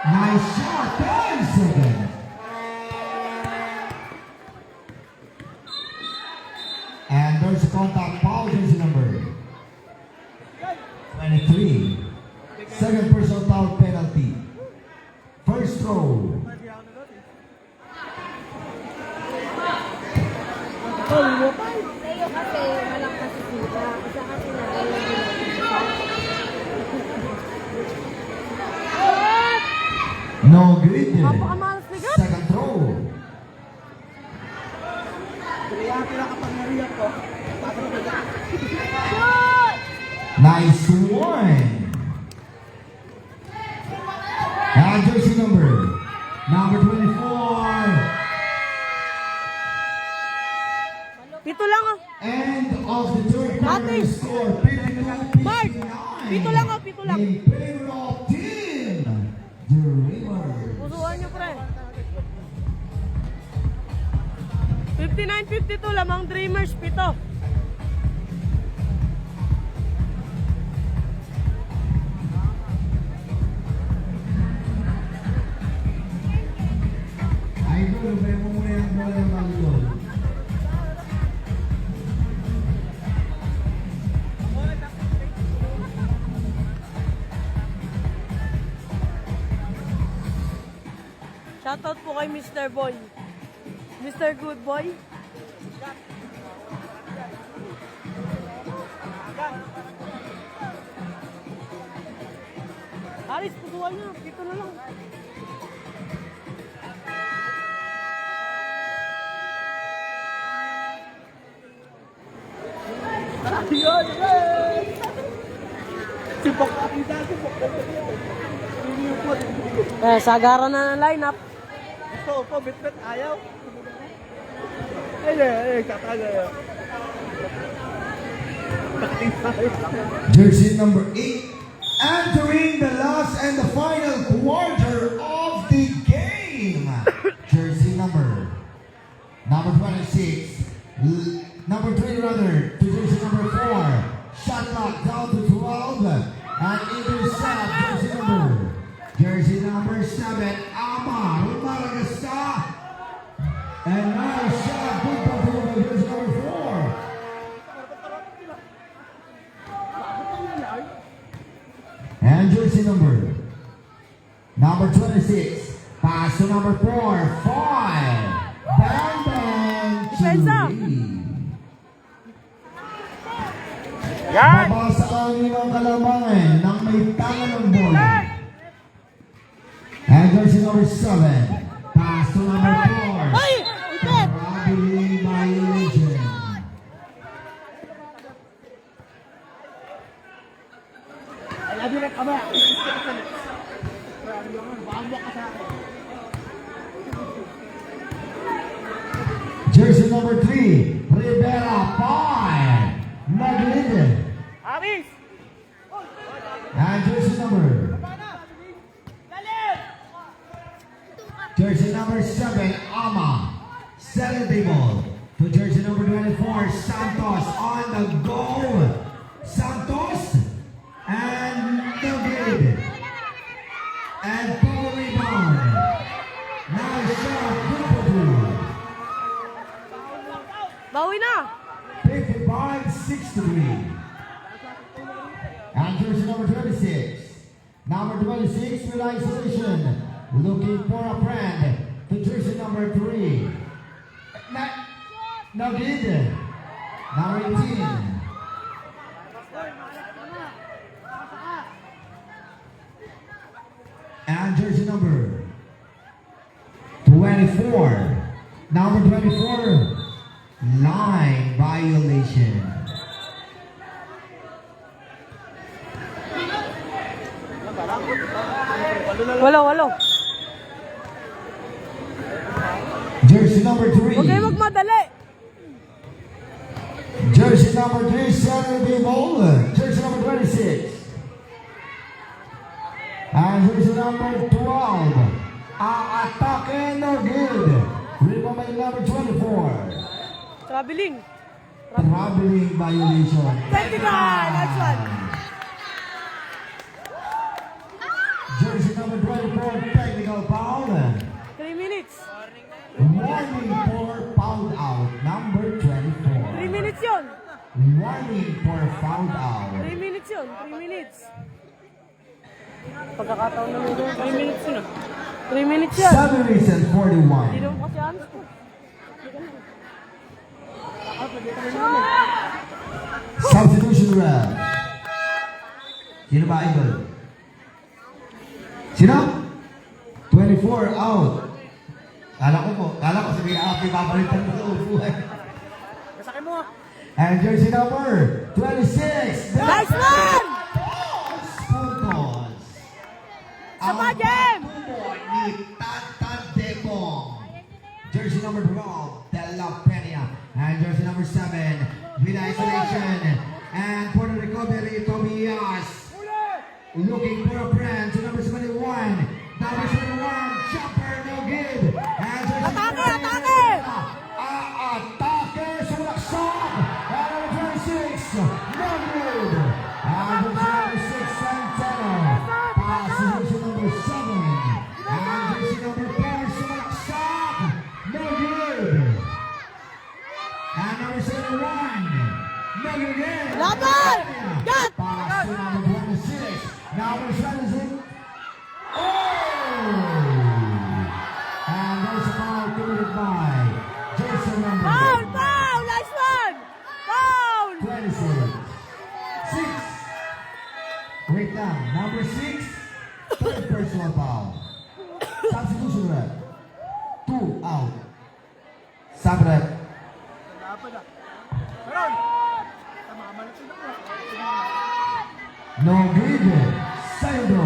Nice shot. 10 seconds. And there's a contact foul, jersey number 23. Second personal foul penalty. First throw. Sa'yo kasi walang kasisita. Isa kasi No good. Napakamalas ni Gat. Second throw. Kaya pinakapangyarihan ko. Nice one. And jersey number 24. Pito lang oh. End of the third quarter. Ate. Score 52-59. Mark, pito lang oh, pito lang. In favor of team Dreamers. Pusuan nyo, pre. 59-52, lamang Dreamers, pito. Idol, may mo muna yung bola ng volleyball. Shoutout po kay Mr. Boy. Mr. Good Boy. Aris, pusuan nyo. Pito na lang. Sagara na ng lineup. Ito po, bit-bit, ayaw. Ay, kataga. Jersey number 8 entering the last and the final quarter of the game. Jersey number 26. Number 3 rather to jersey number 4. Shot clock down to 12. And intercept jersey number 7. Ama Rumaragasta. And nice shot. Good control by jersey number 4. And jersey number 26. Pass to number 4. 5. Bang bang. Depensa. Yan! Babasa kami ng kalamangan ng may tangan ng bola. And jersey number 7. Pass to number 4. Ay! Ipet! Robbery violation. Ay, direct ka ba? Bago ka sa akin. Jersey number 3. Rivera 5. Maglid. Aris! And jersey number. Jersey number 7. Ama. Second table to jersey number 24, Santos on the goal. Santos and no good. And Paul rebound. Now shot, good for two. Bawi na! 55-63. And jersey number 26. Number 26 with isolation. Looking for a friend. To jersey number 3. No good. Number 18. And jersey number 24. Number 24. Line violation. Walo. Jersey number 3. Huwag kayo magmadali. Jersey number 3, Saturday Bowl. Jersey number 26. And jersey number 12. Atake no good. Rebound by number 24. Traveling. Traveling violation. Technical! That's one. Jersey number 24, technical foul. 3 minutes. Warning for foul out, number 24. 3 minutes yun. Warning for foul out. 3 minutes yun. 3 minutes. Pagkakataon na nito. 3 minutes yun. 3 minutes yun. 7 minutes and 41. Hindi naman kasi honest ko. Substitution ref. Sino ba idol? Sino? 24 out. Kala ko sabi Api babalitan mo sa upuan. Kasakay mo. And jersey number 26. Nice one! Puntos. Sa pa, Jem! Ni Tantan Debong. Jersey number 12, De La Peña. And jersey number 7, with isolation. And for the recovery, Tobias. Looking for a friend to number 71. Number 71, jumper, no good. And jersey number 8, atake, sulaksak. And number 26, no good. And jersey number 6, Santana. Pass to jersey number 7. And jersey number 4, sulaksak. No good. And number 71, no good again. Laban! Got! Pass to number 26. Number 26. Oh! And there's a foul committed by jersey number Foul! Foul! Nice one! Foul! 26. 6. Wait down. Number 6. Third personal foul. Substitution rep. 2 out. Sub rep. No good. Saido.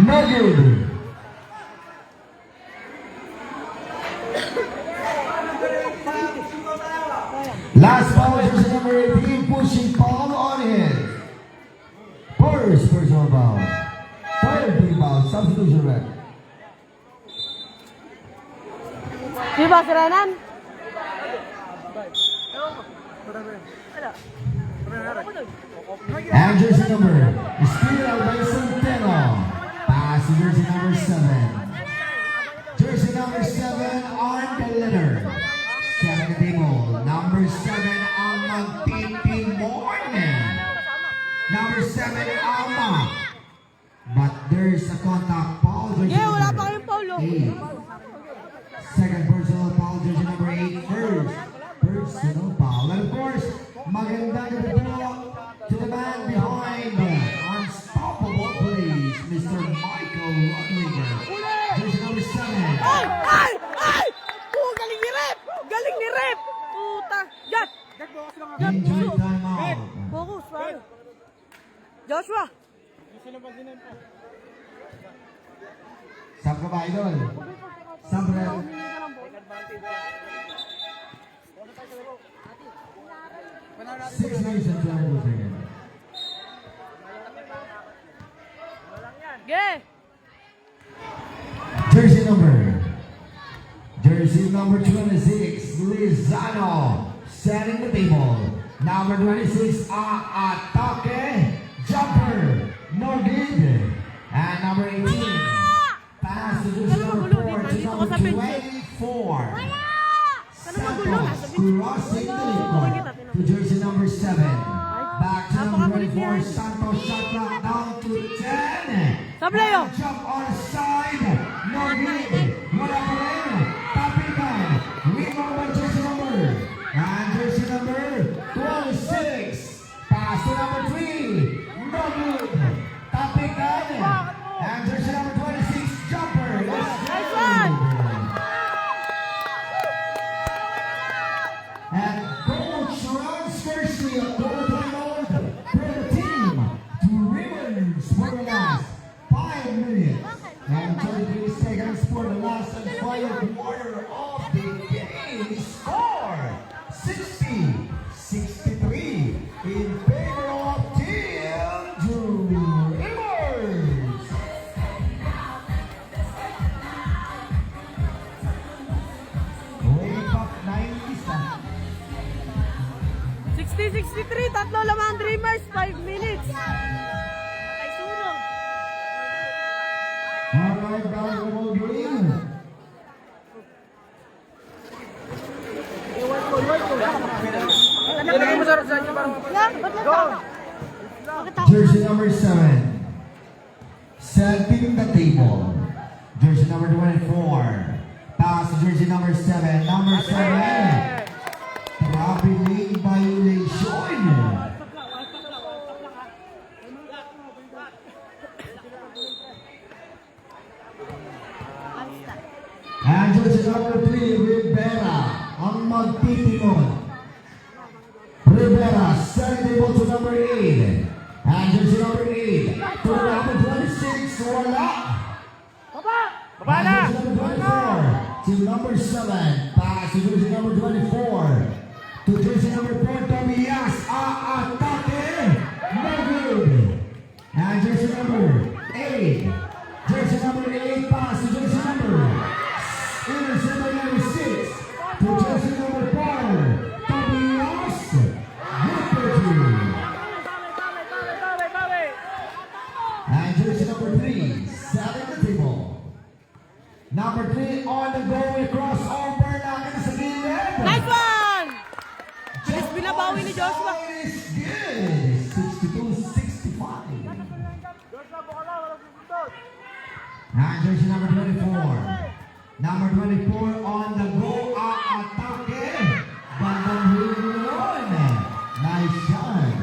No good. Last foul, jersey number 18, pushing Paul on him. First personal foul. Third team foul, substitution rep. Di ba, si Renan? And jersey number, steal by Centeno. Pass to jersey number 7. Jersey number 7 on the letter. 7 table. Number 7 ang magtitimon. Number 7 Alma. But there's a contact foul. Jersey Yeah, wala number pa kayong Paulo. 8. Second personal foul, jersey number 8. First personal foul. And of course, magandang gabi to the man behind unstoppable plays, Mr. Michael Rodriguez. Jersey number 7. Ay! Galing ni Rep! Galing ni Rep! Puta! Yan! Injury timeout. Focus, pare. Joshua! Sab ka ba, idol? Sab rep. 6 minutes and 22 seconds. Ge! Jersey number 26, Lizano, setting the table. Number 26, Atake, Jumper, no good. And number 18, pass to jersey number 4 to number 24. Santos, crossing the midcourt to jersey number 7. Back to number 24, Santos, shot clock down to 10. Sablayo! Jump on the side, no good. Wala pa rin. Tapikan. Rebound by jersey number. And jersey number 26. Pass to number 3. No good. Tapikan. And jersey number 26. Jumper. Nice one! And coach runs firstly a quarter timeout for the team to Rivers for the last 5 minutes. And 33 seconds for the last and final quarter of the game. Score 60-63 in favor of Team Rivers. Wake up 90s. 60-63, tatlo lamang Dreamers, 5 minutes. Ay, sunog. Alright, basketball game. Jersey number 7. Setting the table. Jersey number 24. Pass to jersey number 7. Number 7. Traveling violation. And jersey number 3, Rivera, ang magtitimon. Rivera, setting table to number 8. And jersey number 8, to number 26, wala. Baba na! And jersey number 24, to number 7, pass to jersey number 24. To jersey number 4, Tobias, Atake, no good. And jersey number 8, jersey number 8, pass to jersey number intercept by number 6 to jersey number 4, Tobias, Victor. And jersey number 3, setting the table. Number 3 on the go across over natin sa gilid. Nice one! Bilis binabawi ni Joshua. Is good. 62-65. And jersey number 24. Number 24 on the go, Atake. Bandang Hilon. Nice shot.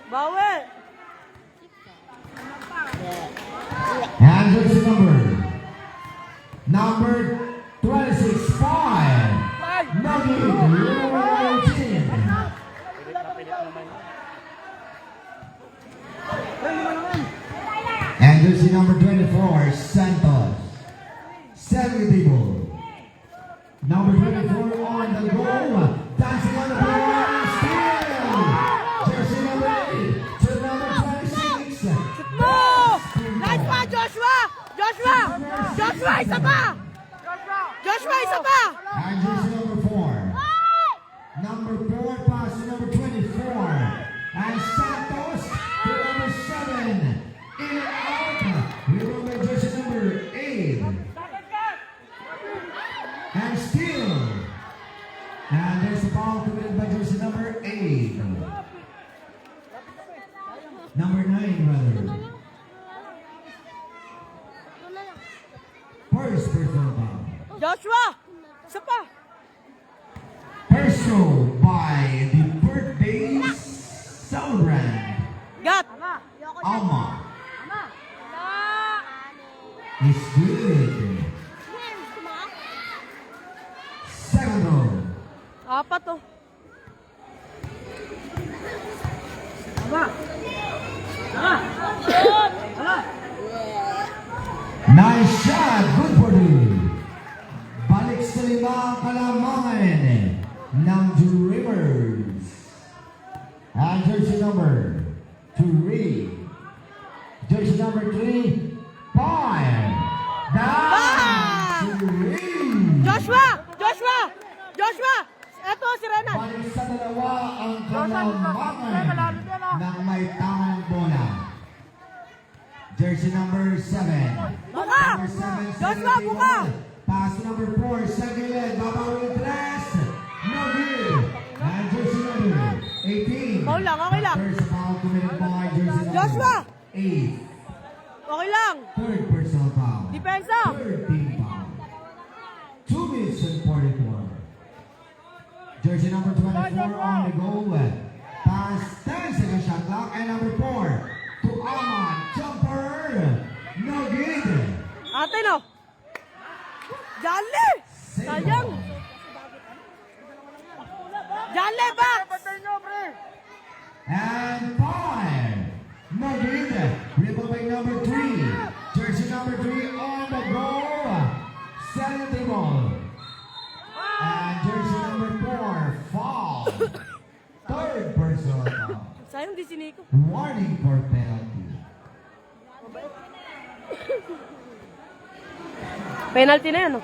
Bawi! And jersey number 26, 5. Nugget, Rotin. And jersey number 24, Santos. 70 table. Number 24 on the goal. Dancing on the floor. Steal. Jersey number 8 to number 26. Shoot mo! Nice one, Joshua! Joshua! Joshua, isa pa! Joshua, isa pa! And jersey number 4. Number 4 pass to number 24. And Santos to number 7. In and out. We will by jersey number 8. And still. And there's a foul committed by jersey number 8. Number 9 rather. First personal foul. Joshua! Isa pa! Personal by the birthday celebrant. Gat! Alma. It's good. Second row. Apat oh. Nice shot. Good for you. Balik sa lima kalamangan ng Dreamers. number 3, fire. Down. Three. Joshua! Joshua! Joshua! Eto si Renan. Balik sa dalawa ang kalamangan ng may tamang bola. Jersey number 7. Buka! Number 7, Joshua, buka! Pass to number 4, Sagilid. Babawin tres. No good. And jersey number 18. Foul lang, okay lang. First foul committed by jersey number Joshua! 8. Okay lang. Third personal foul. Depensa. Third team foul. 2 minutes and 44. Jersey number 24 on the goal. Pass 10 second shot clock. And number 4 to Ahmad. Jumper. No good. Ate no. Jale! Sayang. Jale back! And 5. No good. Rebound by number 3. Jersey number 3 on the goal. Setting the ball. And jersey number 4, foul. Third personal foul. Sayang di si Nico. Warning for penalty. Penalty na yun, no?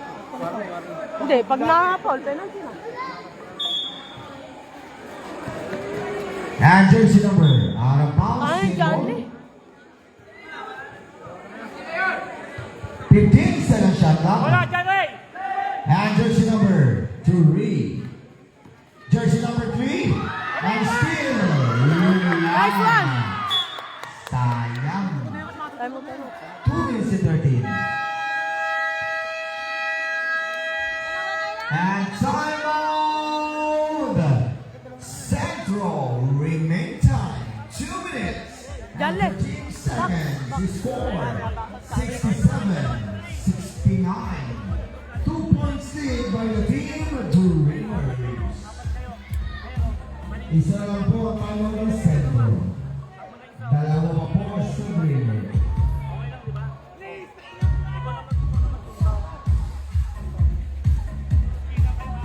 Hindi, pag na-foul, penalty na. And jersey number out of bounds. Ay, Jale. 15 second shot clock. Wala, Janway! And jersey number 3. Jersey number 3. And still. Nice one. Sayang. Time mo. 2 minutes and 13. And time out. Central remain time. 2 minutes. Jale. 13 seconds. The score 67-69. 2 points lead by the team to Rivers. Isa lang po ang talo ng Central. Dalawa pa po sa Rivers.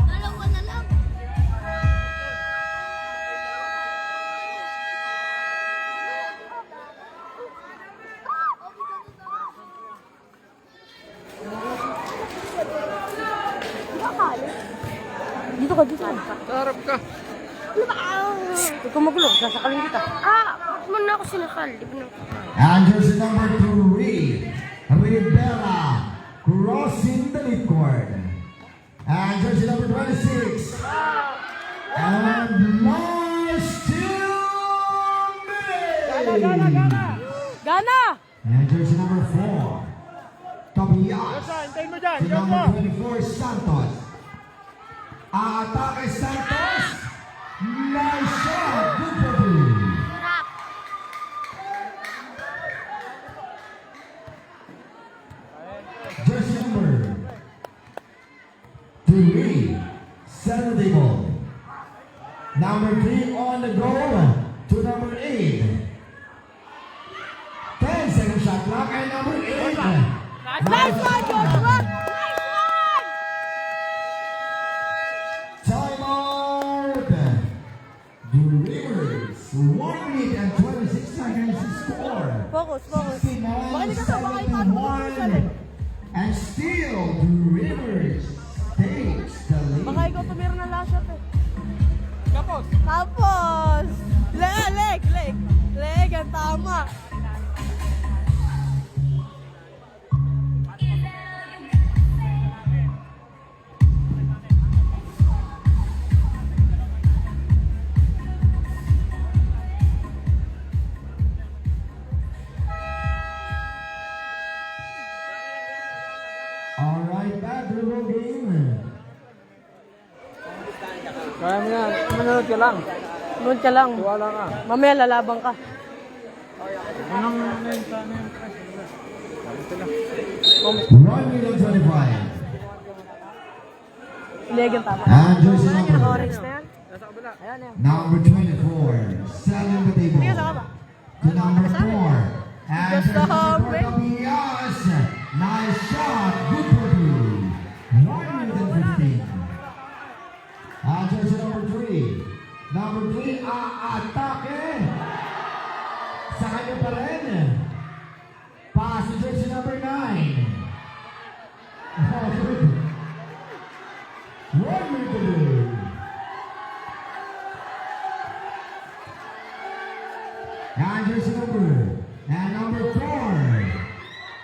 Dalawa na lang. Dito ka, dito ka. Sarap ka. Huwag ka magulo, sasakalin kita. Ba't mo na ako sinakal? Di ba na? And jersey number 3, Rivera, crossing the midcourt. And jersey number 26. And last 2 minutes. Gana! And jersey number 4, Tobias. Hintayin mo dyan, To number 24, Santos. Aatake Santos. Nice shot. Good for you. Jersey number 3, center table. Number 3 on the goal to number 8. 10 second shot clock and number 8. Nice one, Joshua! Time out. The Rivers 1 minute and 26 seconds to score. Focus. Baka hindi ka sa, baka 69-71. ipasok ko sa ulit. And still the Rivers takes the lead. Baka ikaw tumira ng last shot eh. Tapos! Leg, ang tama. Alright, back to the ball game. Kaya mo yan. Manonood ka lang. Noon ka lang. Wala ka. Mamaya lalabang ka. Anong nenta na yung press? 1 minute and 25. Leg ang tama. And jersey number Orange na yan. Ayan yan. number 24, setting the table. Sige, saka ba? To number 4. And Just jersey number hombre. Tobias. Nice shot. Good for you. 1 minute and 15. And jersey number 3. Number 3, aatake. Sa kanya pa rin. 1 minute to go. And jersey number 4.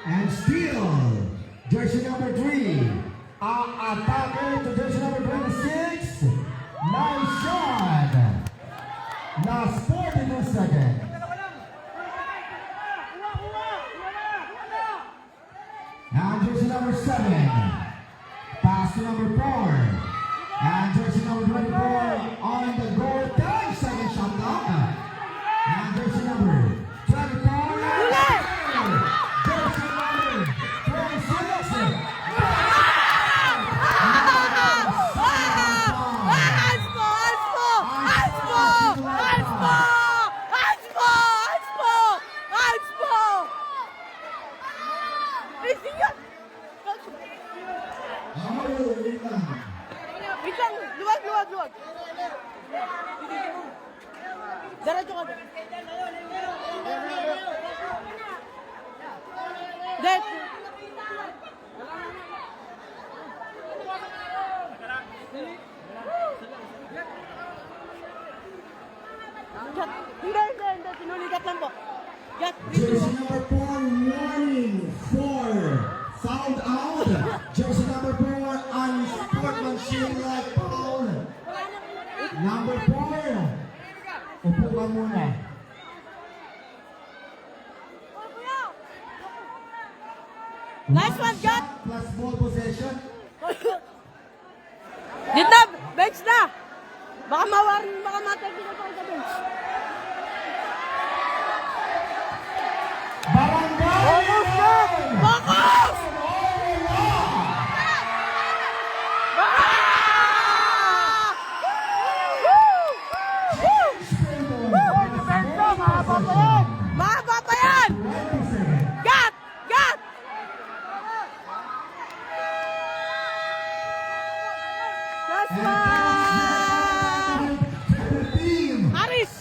And still, jersey number 3. Attacker to jersey number 26. Nice shot. Last 42 seconds. And jersey number 7. Pass to number 4. And jersey number 24 on the goal. 10 second shot clock. And jersey number 24. Jersey number 26. Wait lang, luwag. Diretso ka. Dead. Hindi. Sinuligat lang po. Gat. Jersey number 4, warning for fouled out. Jersey number 4, unsportsmanship like foul. Number 4, upo ka muna. Nice one, Gat. Plus ball possession. Dito, bench na. Baka ma-technical pa sa bench. Barangay! Focus! Mahaba pa yan! Gat! Last one! Aris!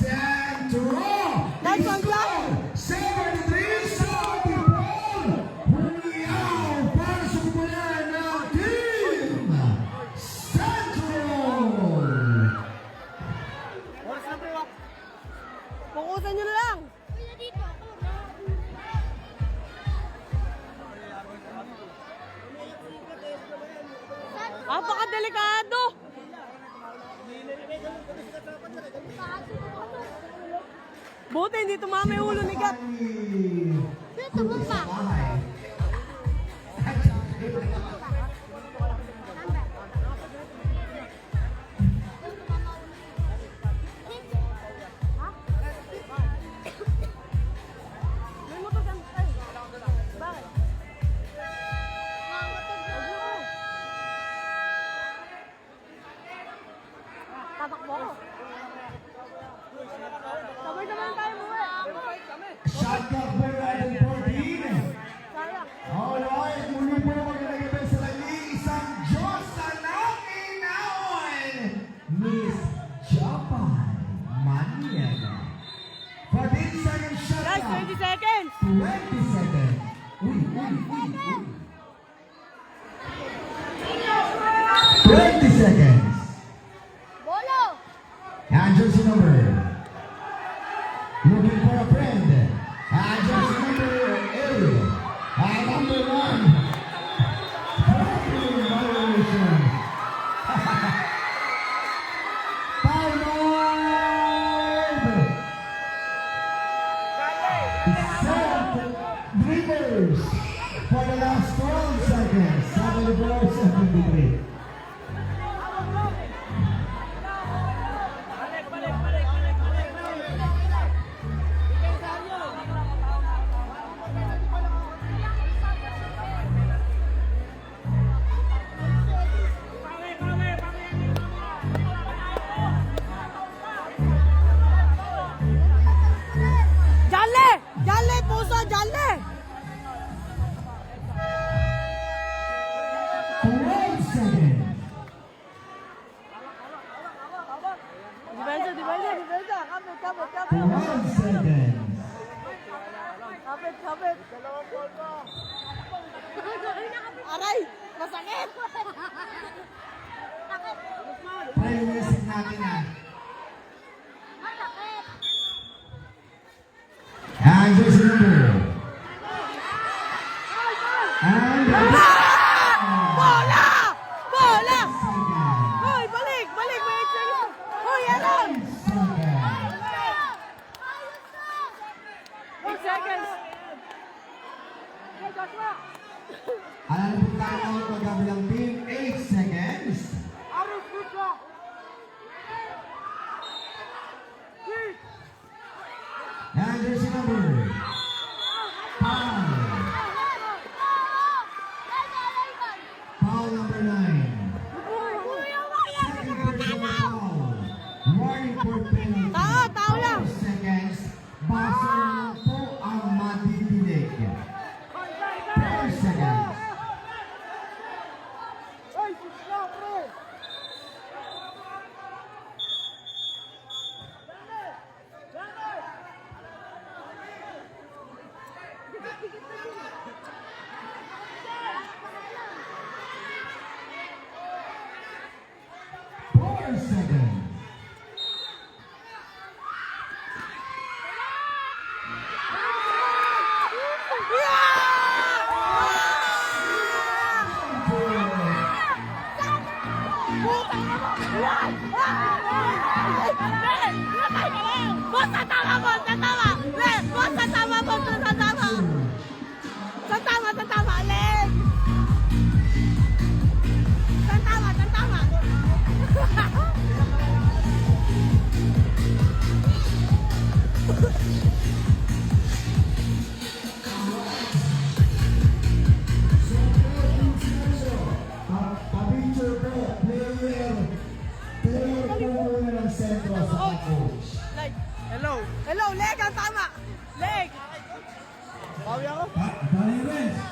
Nice one, Gat! 73-74! Huriyaw para sa kumulayan ng Team Central! Fokusan nyo na lang! Napaka-delikado! Buti hindi tumama yung ulo ni Gat. Dito mo pa. May motor ka. Ay, bakit? Tatakbo ko. Sabay-sabay tayo buhay. Shot clock for item 14. Sayang. Alright, muli po maglalagay sa lagi isang Diyos na nanginahon, Miss Japan Maniaga. 14 seconds shot Guys, clock. 20 seconds. 20 seconds. Uy. 20 seconds. Bolo! And jersey number. Looking for a friend. And jersey number 8. And number 1. Violation. Time out. Set dribblers for the last 12 seconds. 74-73. Jalle, puso, Jalle. 12 seconds. Depensa. Kapit. 12 seconds. Kapit. Aray, Masakit! Play music natin ha. Masakit. And jersey number. And Bola! Bola! second. Hoy, balik! Balik! May 8 seconds! Hoy, Aaron! Second. 8 seconds! Alam po tayo ang magkabilang team, 8 seconds. And jersey number 5. Foul number 9. Second personal foul. Warning for penalty. Tao lang. 4 seconds. Buzzer lang po ang matitinig. 4 seconds. Four seconds. Boss, tama mo! Tama! Boss, tama mo! Tama! Tama! Leg! Tama! Pa-picture po, player po muna ng sentro sa coach. Leg! Hello, leg ang tama! Leg! Dali rin.